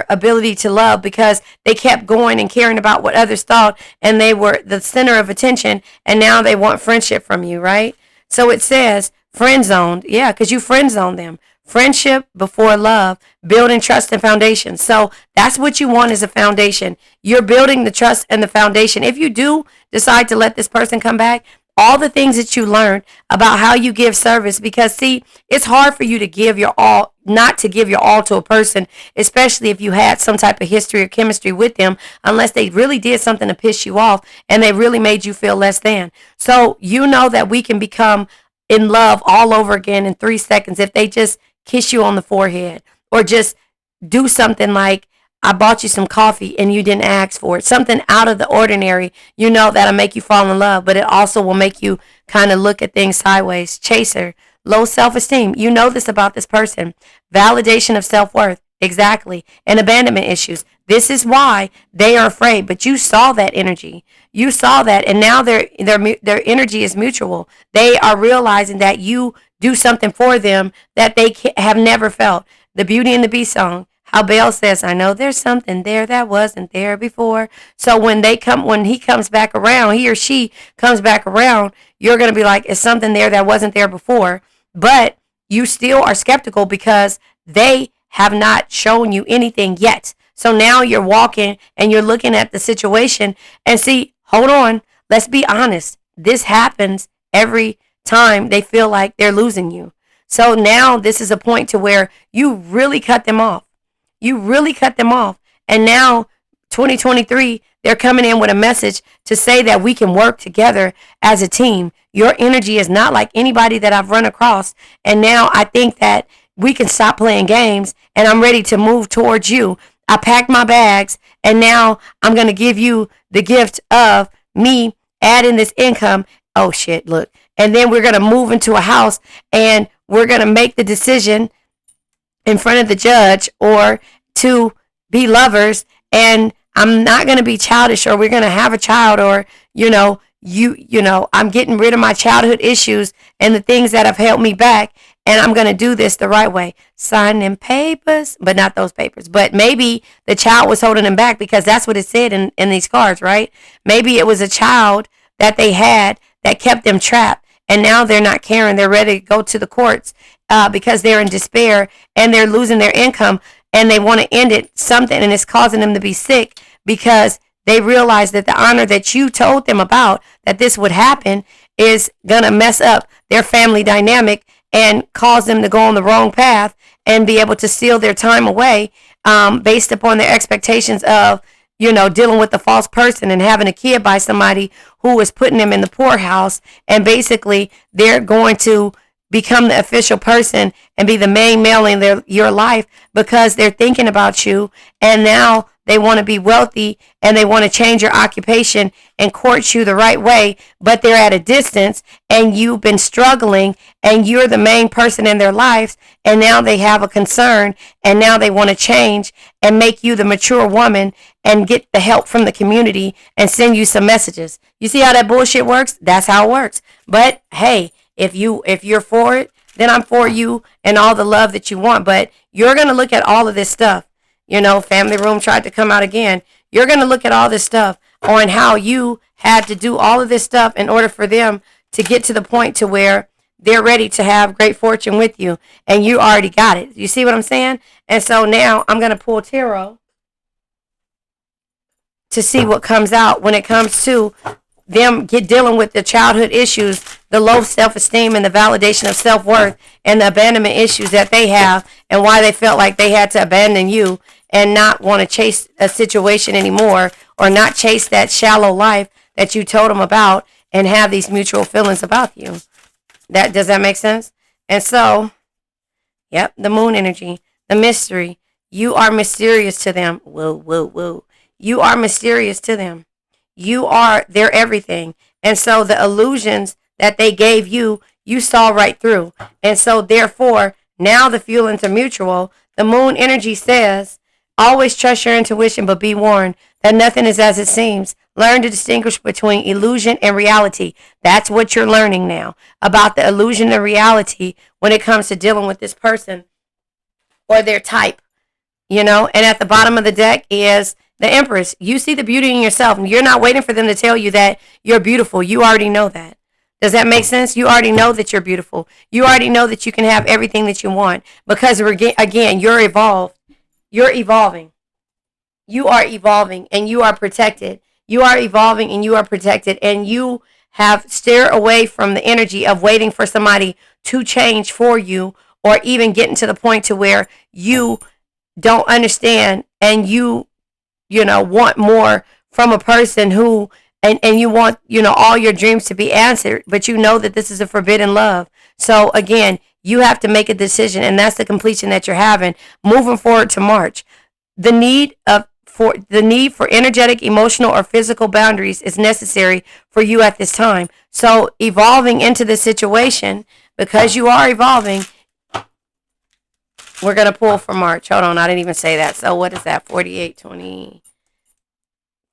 ability to love, because they kept going and caring about what others thought, and they were the center of attention, and now they want friendship from you, right? So it says friend zoned. Yeah, because you friend zoned them. Friendship before love, building trust and foundation. So that's what you want, as a foundation. You're building the trust and the foundation. If you do decide to let this person come back, all the things that you learned about how you give service, because see, it's hard for you to give your all, not to give your all to a person, especially if you had some type of history or chemistry with them, unless they really did something to piss you off and they really made you feel less than. So you know that we can become in love all over again in 3 seconds if they just kiss you on the forehead, or just do something like, I bought you some coffee and you didn't ask for it. Something out of the ordinary, you know, that'll make you fall in love, but it also will make you kind of look at things sideways. Chaser, low self-esteem. You know this about this person. Validation of self-worth. Exactly. And abandonment issues. This is why they are afraid, but you saw that energy. You saw that, and now their energy is mutual. They are realizing that you do something for them that they have never felt. The Beauty and the Beast song, how Belle says, I know there's something there that wasn't there before. So when he comes back around, he or she comes back around, you're going to be like, it's something there that wasn't there before. But you still are skeptical because they have not shown you anything yet. So now you're walking and you're looking at the situation and see, hold on, let's be honest. This happens every time they feel like they're losing you. So now this is a point to where you really cut them off. You really cut them off. And now 2023, they're coming in with a message to say that we can work together as a team. Your energy is not like anybody that I've run across. And now I think that we can stop playing games, and I'm ready to move towards you. I packed my bags, and now I'm going to give you the gift of me adding this income. Oh shit, look. And then we're going to move into a house, and we're going to make the decision in front of the judge, or to be lovers, and I'm not going to be childish, or we're going to have a child, or I'm getting rid of my childhood issues and the things that have held me back, and I'm going to do this the right way. Signing papers, but not those papers. But maybe the child was holding him back, because that's what it said in these cards, right? Maybe it was a child that they had that kept them trapped, and now they're not caring. They're ready to go to the courts because they're in despair and they're losing their income, and they want to end it something, and it's causing them to be sick because they realize that the honor that you told them about, that this would happen, is going to mess up their family dynamic and cause them to go on the wrong path and be able to steal their time away based upon their expectations of, dealing with the false person and having a kid by somebody who is putting them in the poorhouse. And basically, they're going to become the official person and be the main male in your life because they're thinking about you, and now they want to be wealthy and they want to change your occupation and court you the right way, but they're at a distance and you've been struggling and you're the main person in their lives, and now they have a concern and now they want to change and make you the mature woman and get the help from the community and send you some messages. You see how that bullshit works? That's how it works. But hey, if you're for it, then I'm for you and all the love that you want. But you're going to look at all of this stuff. Family Room tried to come out again. You're going to look at all this stuff on how you had to do all of this stuff in order for them to get to the point to where they're ready to have great fortune with you. And you already got it. You see what I'm saying? And so now I'm going to pull tarot to see what comes out when it comes to them dealing with the childhood issues, the low self-esteem and the validation of self-worth, and the abandonment issues that they have, and why they felt like they had to abandon you and not want to chase a situation anymore, or not chase that shallow life that you told them about and have these mutual feelings about you. Does that make sense? And so, yep, the moon energy, the mystery. You are mysterious to them. Whoa, whoa, whoa. You are mysterious to them. You are their everything. And so the illusions that they gave you, you saw right through. And so therefore, now the feelings are mutual. The moon energy says, always trust your intuition, but be warned that nothing is as it seems. Learn to distinguish between illusion and reality. That's what you're learning now about the illusion and reality when it comes to dealing with this person or their type, And at the bottom of the deck is the Empress. You see the beauty in yourself, and you're not waiting for them to tell you that you're beautiful. You already know that. Does that make sense? You already know that you're beautiful. You already know that you can have everything that you want because, again, you're evolved. You're evolving. You are evolving, and you are protected. You are evolving, and you are protected, and you have steered away from the energy of waiting for somebody to change for you, or even getting to the point to where you don't understand and you want more from a person who, and you want, all your dreams to be answered, but you know that this is a forbidden love. So again, you have to make a decision, and that's the completion that you're having moving forward to March. The need for energetic, emotional, or physical boundaries is necessary for you at this time. So evolving into this situation, because you are evolving, we're going to pull for March. Hold on, I didn't even say that. So what is that? 48, 20,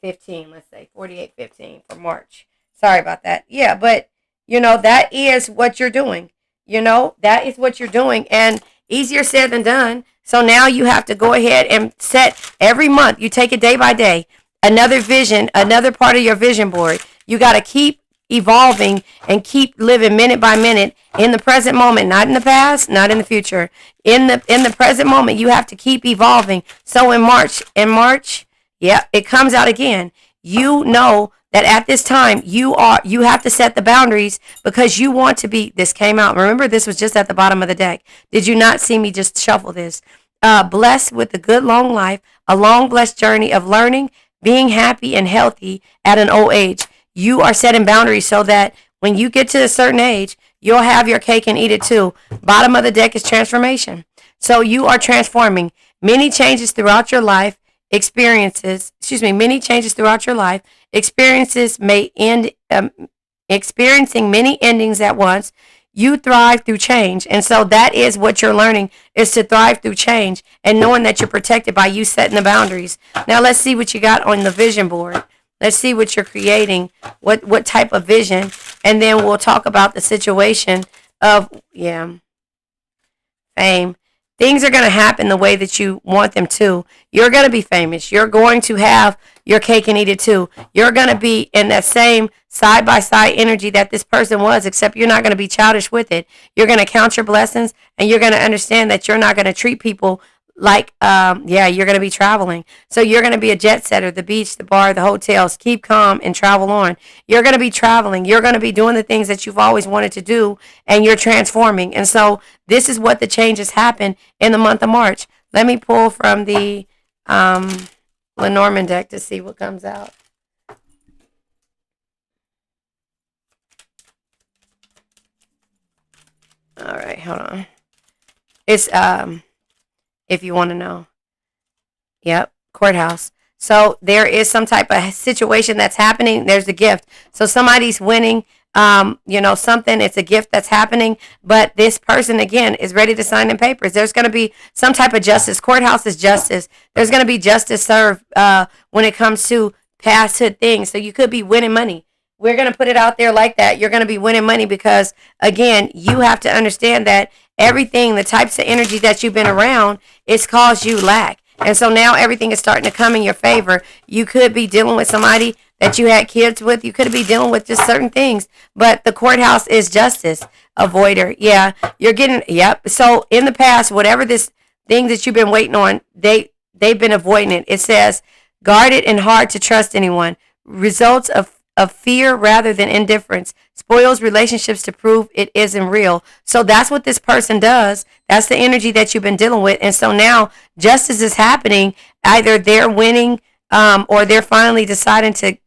15. Let's say 48, 15 for March. Sorry about that. Yeah, but, that is what you're doing. That is what you're doing. And easier said than done. So now you have to go ahead and set every month. You take it day by day. Another vision, another part of your vision board. You got to keep evolving and keep living minute by minute in the present moment, not in the past, not in the future. In the present moment, you have to keep evolving. So in March, yeah, it comes out again. You know that at this time you have to set the boundaries because you want to be. This came out. Remember, this was just at the bottom of the deck. Did you not see me just shuffle this? Blessed with a good long life, a long blessed journey of learning, being happy and healthy at an old age. You are setting boundaries so that when you get to a certain age, you'll have your cake and eat it too. Bottom of the deck is transformation. So you are transforming. Many changes throughout your life. Many changes throughout your life. Experiences may end, experiencing many endings at once. You thrive through change. And so that is what you're learning, is to thrive through change and knowing that you're protected by you setting the boundaries. Now let's see what you got on the vision board. Let's see what you're creating, what type of vision, and then we'll talk about the situation of, yeah. fame. Things are going to happen the way that you want them to. You're going to be famous. You're going to have your cake and eat it too. You're going to be in that same side by side energy that this person was, except you're not going to be childish with it. You're going to count your blessings, and you're going to understand that you're not going to treat people like, you're going to be traveling. So you're going to be a jet setter, the beach, the bar, the hotels. Keep calm and travel on. You're going to be traveling. You're going to be doing the things that you've always wanted to do, and you're transforming. And so this is what the changes happen in the month of March. Let me pull from the Lenormand deck to see what comes out. All right, hold on. It's if you want to know. Yep, courthouse. So there is some type of situation that's happening. There's a gift. So somebody's winning, something. It's a gift that's happening. But this person, again, is ready to sign in papers. There's going to be some type of justice. Courthouse is justice. There's going to be justice served when it comes to pasthood things. So you could be winning money. We're going to put it out there like that. You're going to be winning money because, again, you have to understand that everything, the types of energy that you've been around, it's caused you lack. And so now everything is starting to come in your favor. You could be dealing with somebody that you had kids with. You could be dealing with just certain things. But the courthouse is justice. Avoider. Yeah, you're getting, yep. So in the past, whatever this thing that you've been waiting on, they've been avoiding it. It says, guarded and hard to trust anyone. Results of fear rather than indifference. Spoils relationships to prove it isn't real. So that's what this person does. That's the energy that you've been dealing with. And so now justice is happening. Either they're winning or they're finally deciding to,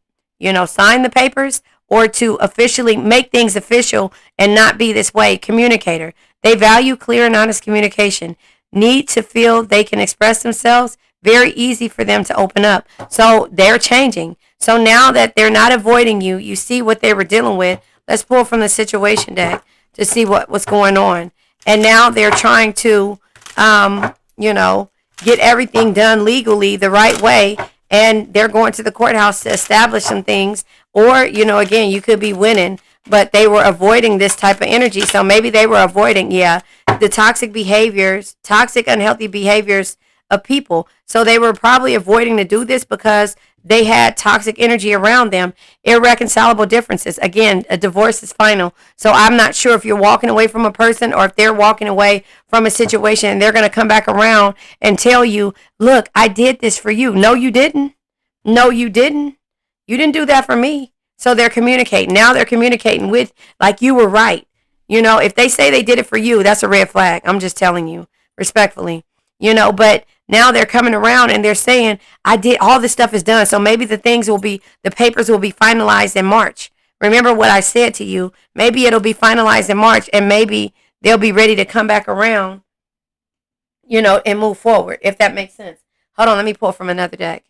sign the papers or to officially make things official and not be this way. Communicator. They value clear and honest communication. Need to feel they can express themselves. Very easy for them to open up. So they're changing. So now that they're not avoiding you, you see what they were dealing with. Let's pull from the situation deck to see what's going on. And now they're trying to, get everything done legally the right way. And they're going to the courthouse to establish some things. Or, again, you could be winning, but they were avoiding this type of energy. So maybe they were avoiding, the toxic behaviors, toxic, unhealthy behaviors of people. So they were probably avoiding to do this because they had toxic energy around them. Irreconcilable differences. Again, a divorce is final. So I'm not sure if you're walking away from a person or if they're walking away from a situation and they're going to come back around and tell you, look, I did this for you. No, you didn't. No, you didn't. You didn't do that for me. So they're communicating. Now they're communicating with, like, you were right. If they say they did it for you, that's a red flag. I'm just telling you respectfully, but now they're coming around and they're saying, I did, all this stuff is done. So maybe the papers will be finalized in March. Remember what I said to you. Maybe it'll be finalized in March and maybe they'll be ready to come back around, and move forward, if that makes sense. Hold on, let me pull from another deck.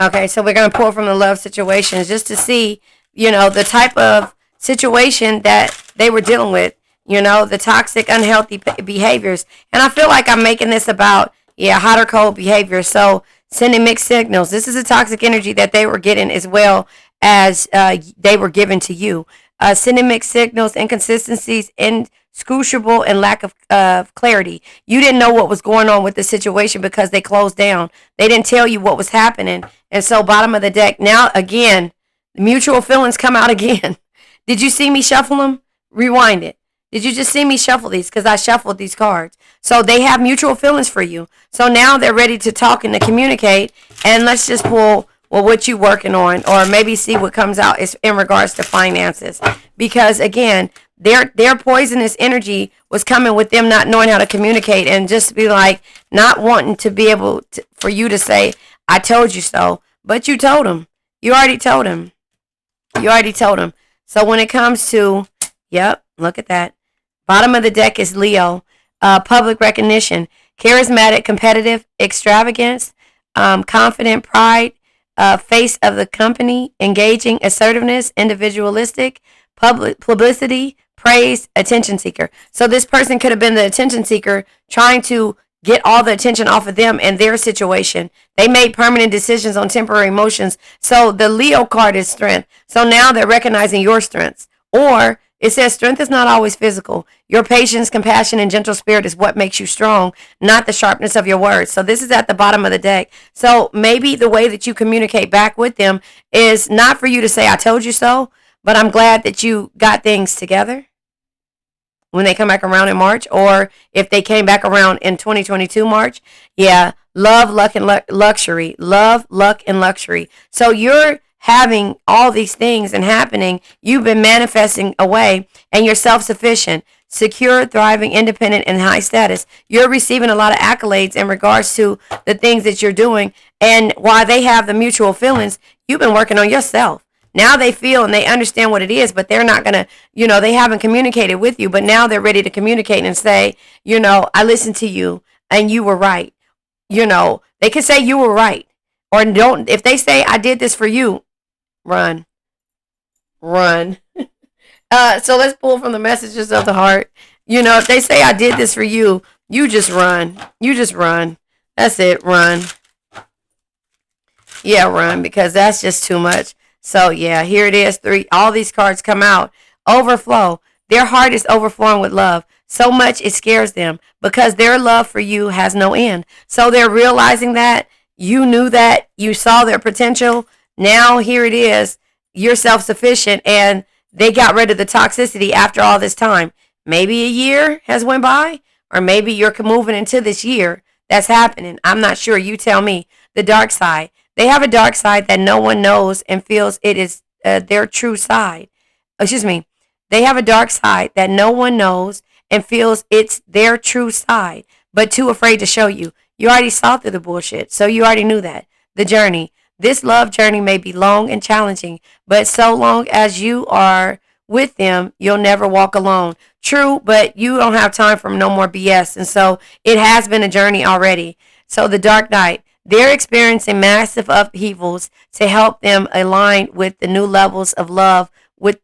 Okay, so we're going to pull from the love situations just to see, the type of situation that they were dealing with. The toxic, unhealthy behaviors. And I feel like I'm making this about, hot or cold behavior. So sending mixed signals. This is a toxic energy that they were getting as well as they were given to you. Sending mixed signals, inconsistencies, inscrutable, and lack of clarity. You didn't know what was going on with the situation because they closed down. They didn't tell you what was happening. And so bottom of the deck. Now, again, mutual feelings come out again. Did you see me shuffle them? Rewind it. Did you just see me shuffle these? Because I shuffled these cards. So they have mutual feelings for you. So now they're ready to talk and to communicate. And let's just pull, what you working on. Or maybe see what comes out is in regards to finances. Because, again, their poisonous energy was coming with them not knowing how to communicate. And just be like, not wanting to be able to, for you to say, I told you so. But you told them. You already told them. You already told them. So when it comes to, look at that. Bottom of the deck is Leo. Public recognition. Charismatic, competitive, extravagance, confident, pride, face of the company, engaging, assertiveness, individualistic, publicity, praise, attention seeker. So this person could have been the attention seeker trying to get all the attention off of them and their situation. They made permanent decisions on temporary emotions. So the Leo card is strength. So now they're recognizing your strengths. Or It says strength is not always physical. Your patience, compassion, and gentle spirit is what makes you strong, not the sharpness of your words. So this is at the bottom of the deck. So maybe the way that you communicate back with them is not for you to say, I told you so, but I'm glad that you got things together when they come back around in March, or if they came back around in 2022 March. Yeah, love, luck, and luxury. Love, luck, and luxury. So you're having all these things and happening. You've been manifesting away, and you're self-sufficient, secure, thriving, independent, and high status. You're receiving a lot of accolades in regards to the things that you're doing. And while they have the mutual feelings, you've been working on yourself. Now they feel and they understand what it is, but they're not going to, they haven't communicated with you, but now they're ready to communicate and say, I listened to you and you were right. They could say you were right, or don't. If they say I did this for you, run. So let's pull from the messages of the heart. If they say I did this for you, you just run. That's it. Run. Yeah, run, because that's just too much. So yeah, here it is. 3. All these cards come out. Overflow. Their heart is overflowing with love. So much it scares them because their love for you has no end. So they're realizing that you knew that, you saw their potential. Now here it is. You're self-sufficient, and they got rid of the toxicity after all this time. Maybe a year has went by, or maybe you're moving into this year that's happening. I'm not sure. You tell me. The dark side. They have a dark side that no one knows and feels it is their true side. Excuse me. They have a dark side that no one knows and feels it's their true side, but too afraid to show you. You already saw through the bullshit, so you already knew that. The journey. This love journey may be long and challenging, but so long as you are with them, you'll never walk alone. True, but you don't have time for no more BS, and so it has been a journey already. So the dark night. They're experiencing massive upheavals to help them align with the new levels of love with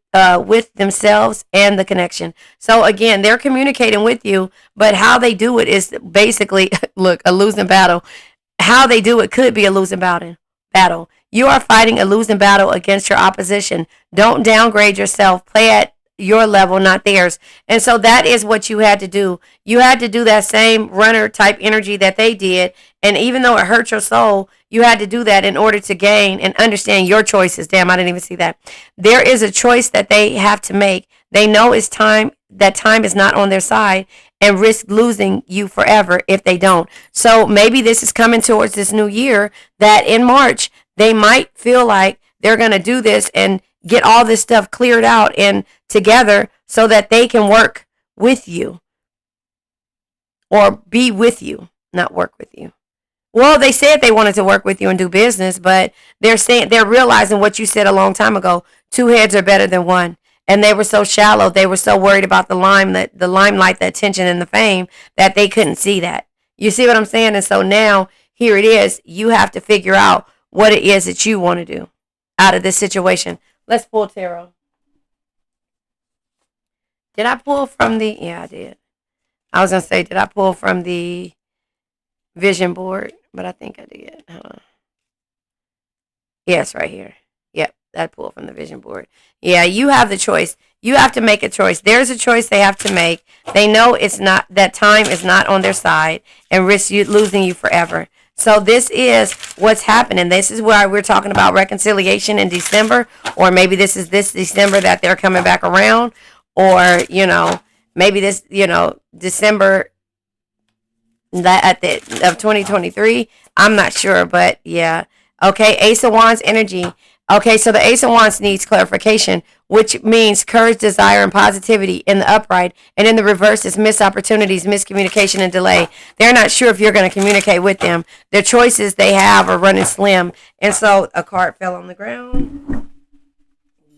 themselves and the connection. So again, they're communicating with you, but how they do it is basically, look, a losing battle. How they do it could be a losing battle. You are fighting a losing battle against your opposition. Don't downgrade yourself. Play at your level, not theirs. And so that is what you had to do. You had to do that same runner type energy that they did. And even though it hurt your soul, you had to do that in order to gain and understand your choices. Damn, I didn't even see that. There is a choice that they have to make. They know it's time, that time is not on their side, and risk losing you forever if they don't. So maybe this is coming towards this new year, that in March, they might feel like they're going to do this and get all this stuff cleared out and together so that they can work with you, or be with you, not work with you. Well, they said they wanted to work with you and do business, but they're realizing what you said a long time ago. 2 heads are better than one. And they were so shallow. They were so worried about the limelight, the attention, and the fame that they couldn't see that. You see what I'm saying? And so now here it is. You have to figure out what it is that you want to do out of this situation. Let's pull tarot. Did I pull from the... Yeah, I did. I was going to say, did I pull from the vision board? But I think I did. Hold on. Yes, right here. Yep, that pulled from the vision board. Yeah, you have the choice. You have to make a choice. There's a choice they have to make. They know it's not, that time is not on their side and risk you losing you forever. So this is what's happening. This is why we're talking about reconciliation in December, or maybe this is this December that they're coming back around, or, maybe this, December that at the of 2023. I'm not sure, but yeah. Okay, Ace of Wands energy. Okay, so the Ace of Wands needs clarification, which means courage, desire, and positivity in the upright. And in the reverse is missed opportunities, miscommunication, and delay. They're not sure if you're going to communicate with them. The choices they have are running slim. And so a card fell on the ground.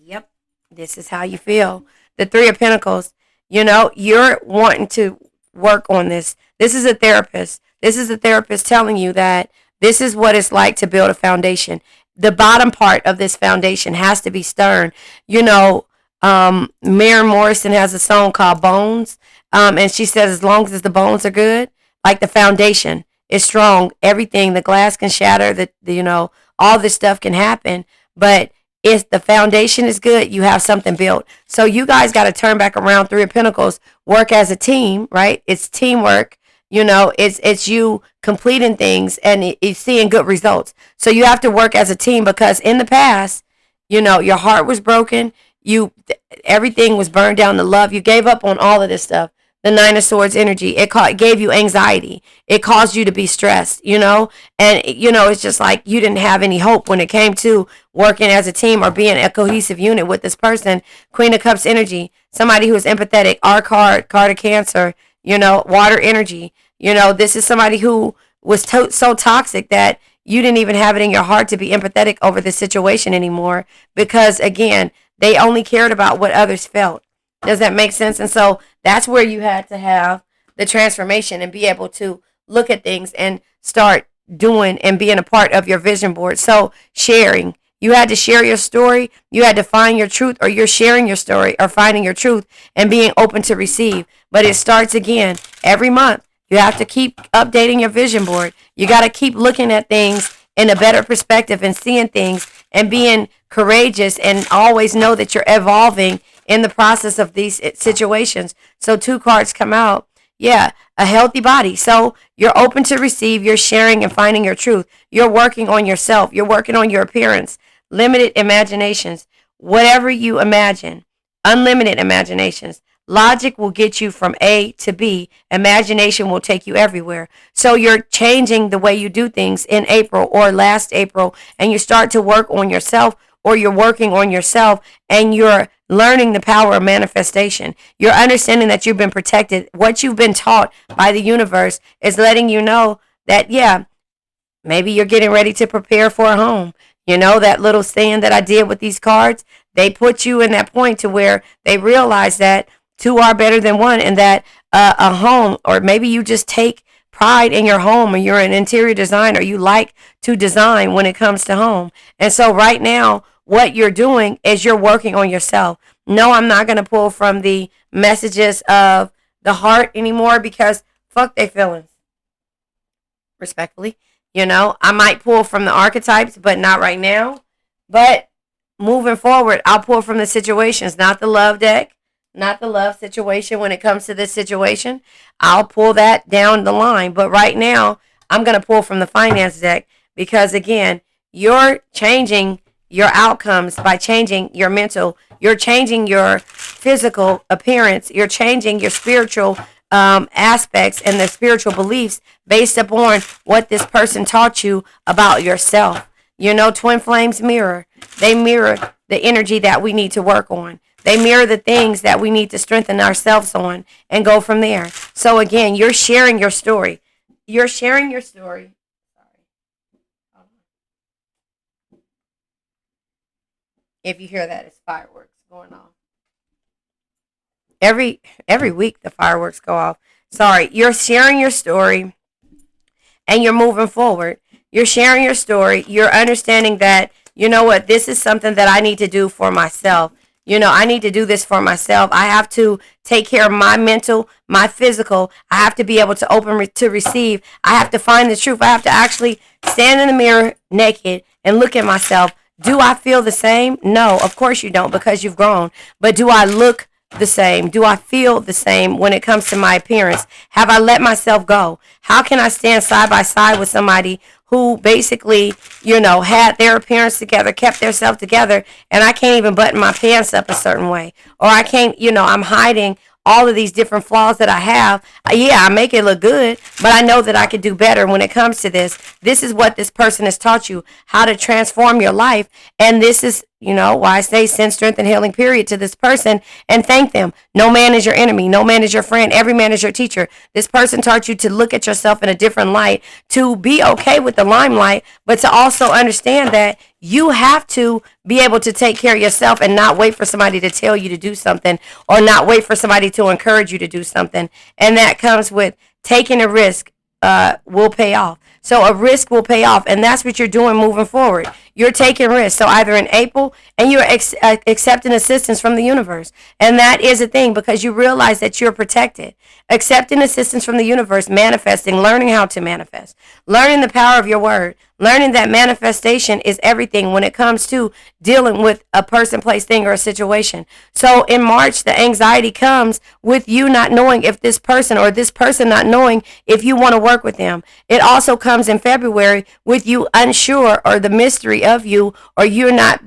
Yep, this is how you feel. The Three of Pentacles. You're wanting to work on this. This is a therapist. This is a therapist telling you that this is what it's like to build a foundation. The bottom part of this foundation has to be stern. Maren Morrison has a song called Bones. And she says, as long as the bones are good, like the foundation is strong, everything, the glass can shatter, all this stuff can happen. But if the foundation is good, you have something built. So you guys got to turn back around. Three of Pentacles, work as a team, right? It's teamwork. It's you completing things and it's seeing good results. So you have to work as a team, because in the past, your heart was broken. Everything was burned down to love. You gave up on all of this stuff. The Nine of Swords energy, it gave you anxiety. It caused you to be stressed, and it's just like you didn't have any hope when it came to working as a team or being a cohesive unit with this person. Queen of Cups energy, somebody who is empathetic. Our card of Cancer, water energy. This is somebody who was so toxic that you didn't even have it in your heart to be empathetic over this situation anymore, because again, they only cared about what others felt. Does that make sense? And so that's where you had to have the transformation and be able to look at things and start doing and being a part of your vision board. So sharing, you had to share your story. You had to find your truth, or you're sharing your story or finding your truth and being open to receive. But it starts again every month. You have to keep updating your vision board. You got to keep looking at things in a better perspective and seeing things and being courageous, and always know that you're evolving in the process of these situations. So 2 cards come out. Yeah, a healthy body. So you're open to receive, you're sharing and finding your truth. You're working on yourself. You're working on your appearance. Limited imaginations. Whatever you imagine, unlimited imaginations. Logic will get you from A to B. Imagination will take you everywhere. So you're changing the way you do things in April or last April, and you start to work on yourself, or you're working on yourself, and you're learning the power of manifestation. You're understanding that you've been protected. What you've been taught by the universe is letting you know that, yeah, maybe you're getting ready to prepare for a home. That little saying that I did with these cards, they put you in that point to where they realize that 2 are better than 1, and that a home, or maybe you just take pride in your home, or you're an interior designer, you like to design when it comes to home. And so right now, what you're doing is you're working on yourself. No, I'm not going to pull from the messages of the heart anymore, because fuck their feelings. Respectfully. I might pull from the archetypes, but not right now. But moving forward, I'll pull from the situations, not the love deck, not the love situation. When it comes to this situation, I'll pull that down the line. But right now, I'm going to pull from the finance deck, because again, you're changing your outcomes by changing your mental. You're changing your physical appearance. You're changing your spiritual aspects and the spiritual beliefs based upon what this person taught you about yourself. Twin flames mirror. They mirror the energy that we need to work on. They mirror the things that we need to strengthen ourselves on and go from there. So again, you're sharing your story. You're sharing your story. If you hear that, it's fireworks going off. Every week the fireworks go off. Sorry, you're sharing your story and you're moving forward. You're sharing your story. You're understanding that, this is something that I need to do for myself. I need to do this for myself. I have to take care of my mental, my physical. I have to be able to open to receive. I have to find the truth. I have to actually stand in the mirror naked and look at myself. Do I feel the same? No, of course you don't, because you've grown. But do I look the same? Do I feel the same when it comes to my appearance? Have I let myself go? How can I stand side by side with somebody who basically, had their appearance together, kept their self together, and I can't even button my pants up a certain way? Or I can't, I'm hiding all of these different flaws that I have. Yeah, I make it look good, but I know that I could do better when it comes to this. This is what this person has taught you, how to transform your life. And this is, why I say send strength and healing, period, to this person and thank them. No man is your enemy. No man is your friend. Every man is your teacher. This person taught you to look at yourself in a different light, to be okay with the limelight, but to also understand that you have to be able to take care of yourself and not wait for somebody to tell you to do something, or not wait for somebody to encourage you to do something. And that comes with taking a risk will pay off. So a risk will pay off. And that's what you're doing moving forward. You're taking risks. So either in April, and you're accepting assistance from the universe. And that is a thing because you realize that you're protected. Accepting assistance from the universe, manifesting, learning how to manifest, learning the power of your word, learning that manifestation is everything when it comes to dealing with a person, place, thing, or a situation. So in March, the anxiety comes with you not knowing if this person or this person not knowing if you want to work with them. It also comes in February with you unsure or the mystery of you, or you're not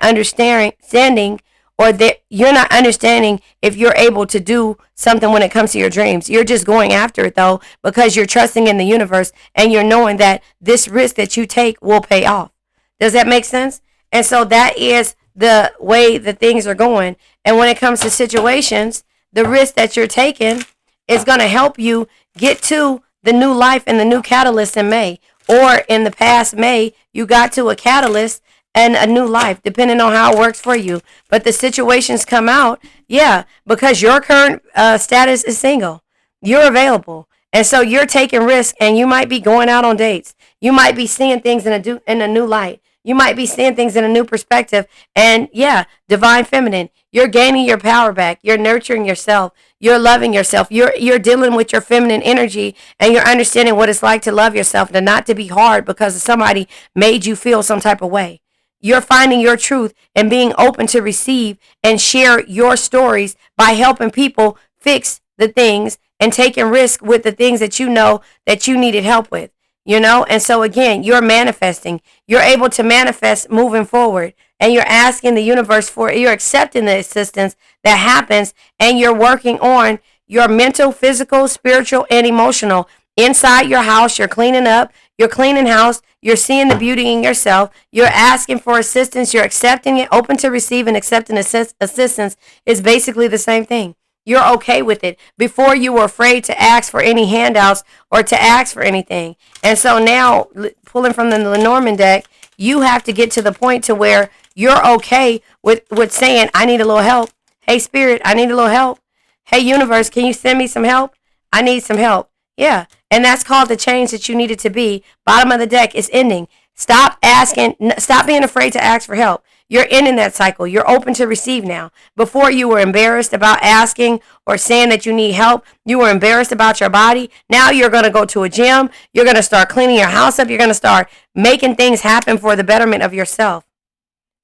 understanding, or that you're not understanding if you're able to do something when it comes to your dreams. You're just going after it though because you're trusting in the universe and you're knowing that this risk that you take will pay off. Does that make sense? And so that is the way that things are going. And when it comes to situations, the risk that you're taking is going to help you get to the new life and the new catalyst in May. Or in the past May, you got to a catalyst and a new life, depending on how it works for you. But the situations come out, yeah, because your current status is single. You're available. And so you're taking risks, and you might be going out on dates. You might be seeing things in a new light. You might be seeing things in a new perspective. And yeah, divine feminine, you're gaining your power back. You're nurturing yourself. You're loving yourself. You're dealing with your feminine energy, and you're understanding what it's like to love yourself and not to be hard because somebody made you feel some type of way. You're finding your truth and being open to receive and share your stories by helping people fix the things and taking risk with the things that you know that you needed help with, And so again, you're manifesting. You're able to manifest moving forward, and you're asking the universe for it. You're accepting the assistance that happens, and you're working on your mental, physical, spiritual, and emotional. Inside your house, you're cleaning up. You're cleaning house. You're seeing the beauty in yourself. You're asking for assistance. You're accepting it. Open to receive and accepting assistance is basically the same thing. You're okay with it. Before, you were afraid to ask for any handouts or to ask for anything. And so now, pulling from the Lenormand deck, you have to get to the point to where you're okay with saying, I need a little help. Hey, Spirit, I need a little help. Hey, universe, can you send me some help? I need some help. Yeah. And that's called the change that you needed to be. Bottom of the deck is ending. Stop being afraid to ask for help. You're ending that cycle. You're open to receive now. Before, you were embarrassed about asking or saying that you need help. You were embarrassed about your body. Now you're going to go to a gym. You're going to start cleaning your house up. You're going to start making things happen for the betterment of yourself.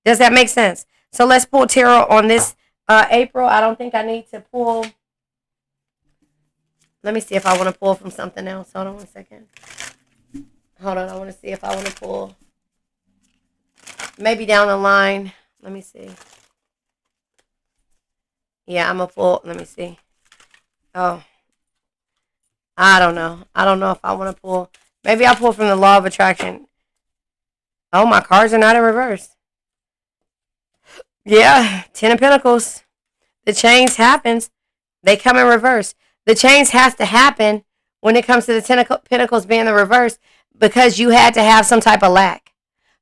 Does that make sense? So let's pull tarot on this April. I don't think I need to pull. Let me see if I want to pull from something else. Hold on one second. Hold on. I want to see if I want to pull. Maybe down the line. Let me see. Yeah, I'm going to pull. Let me see. Oh. I don't know. I don't know if I want to pull. Maybe I'll pull from the law of attraction. Oh, my cards are not in reverse. Yeah, 10 of Pentacles. The change happens. They come in reverse. The change has to happen when it comes to the 10 of Pentacles being the reverse because you had to have some type of lack,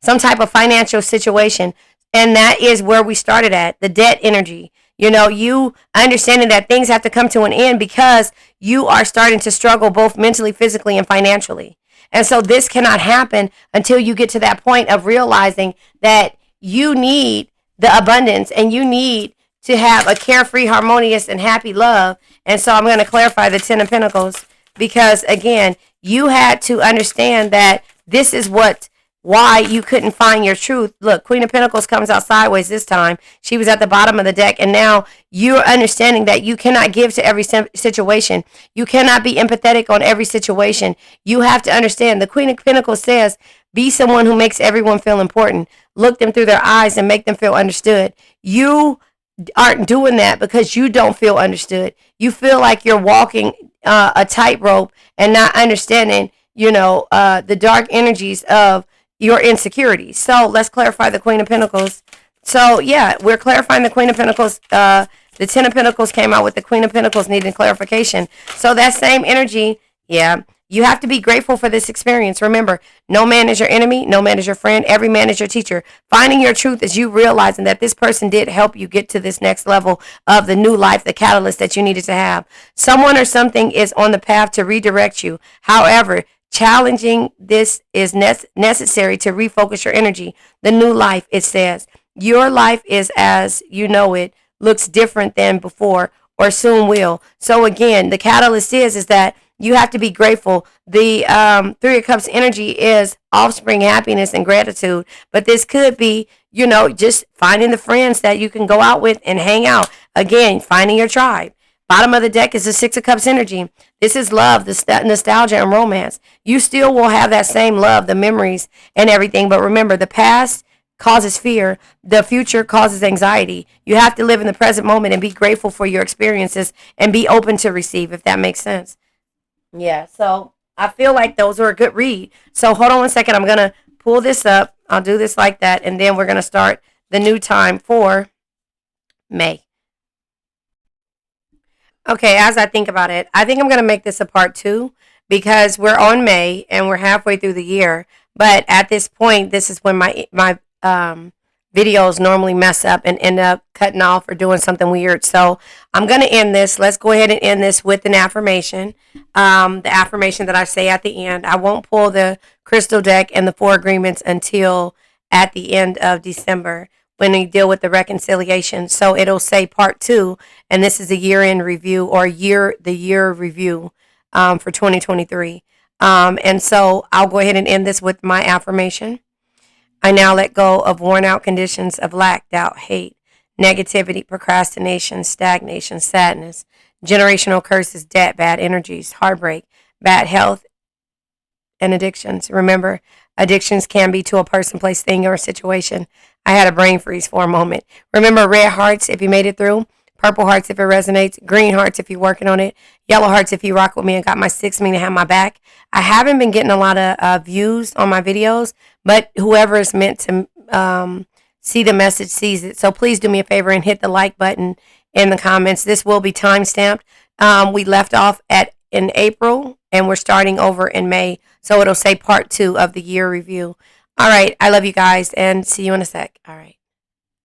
some type of financial situation. And that is where we started at, the debt energy. You understanding that things have to come to an end because you are starting to struggle both mentally, physically, and financially. And so this cannot happen until you get to that point of realizing that you need the abundance and you need to have a carefree, harmonious, and happy love. And so I'm going to clarify the 10 of Pentacles because, again, you had to understand that this is why you couldn't find your truth. Look, Queen of Pentacles comes out sideways this time. She was at the bottom of the deck, and now you're understanding that you cannot give to every situation. You cannot be empathetic on every situation. You have to understand. The Queen of Pentacles says, be someone who makes everyone feel important. Look them through their eyes and make them feel understood. You aren't doing that because you don't feel understood. You feel like you're walking a tightrope and not understanding, the dark energies of your insecurities. So let's clarify the Queen of Pentacles. So yeah, we're clarifying the Queen of Pentacles. The 10 of Pentacles came out with the Queen of Pentacles needing clarification. So that same energy, yeah. You have to be grateful for this experience. Remember, no man is your enemy. No man is your friend. Every man is your teacher. Finding your truth is you realizing that this person did help you get to this next level of the new life, the catalyst that you needed to have. Someone or something is on the path to redirect you. However, Challenging this is necessary to refocus your energy. The new life, it says, your life is as you know it, looks different than before or soon will. So again, the catalyst is that you have to be grateful. The Three of Cups energy is offspring, happiness, and gratitude. But this could be, just finding the friends that you can go out with and hang out. Again, finding your tribe. Bottom of the deck is the Six of Cups energy. This is love, the nostalgia, and romance. You still will have that same love, the memories, and everything. But remember, the past causes fear. The future causes anxiety. You have to live in the present moment and be grateful for your experiences and be open to receive, if that makes sense. Yeah, so I feel like those are a good read. So hold on one second. I'm going to pull this up. I'll do this like that. And then we're going to start the new time for May. Okay, as I think about it, I think I'm going to make this a part 2 because we're on May and we're halfway through the year. But at this point, this is when my videos normally mess up and end up cutting off or doing something weird. So I'm going to end this. Let's go ahead and end this with an affirmation. The affirmation that I say at the end. I won't pull the crystal deck and the 4 agreements until at the end of December when we deal with the reconciliation. So it'll say part 2, and this is a year-end review or the year review for 2023. And so I'll go ahead and end this with my affirmation. I now let go of worn-out conditions of lack, doubt, hate, negativity, procrastination, stagnation, sadness, generational curses, debt, bad energies, heartbreak, bad health, and addictions. Remember, addictions can be to a person, place, thing, or situation. I had a brain freeze for a moment. Remember, red hearts if you made it through, purple hearts if it resonates, green hearts if you're working on it, yellow hearts if you rock with me and got my 6 meaning have my back. I haven't been getting a lot of views on my videos, but whoever is meant to see the message sees it. So please do me a favor and hit the like button in the comments. This will be time stamped. We left off in April and we're starting over in May. So it'll say part 2 of the year review. All right. I love you guys and see you in a sec. All right.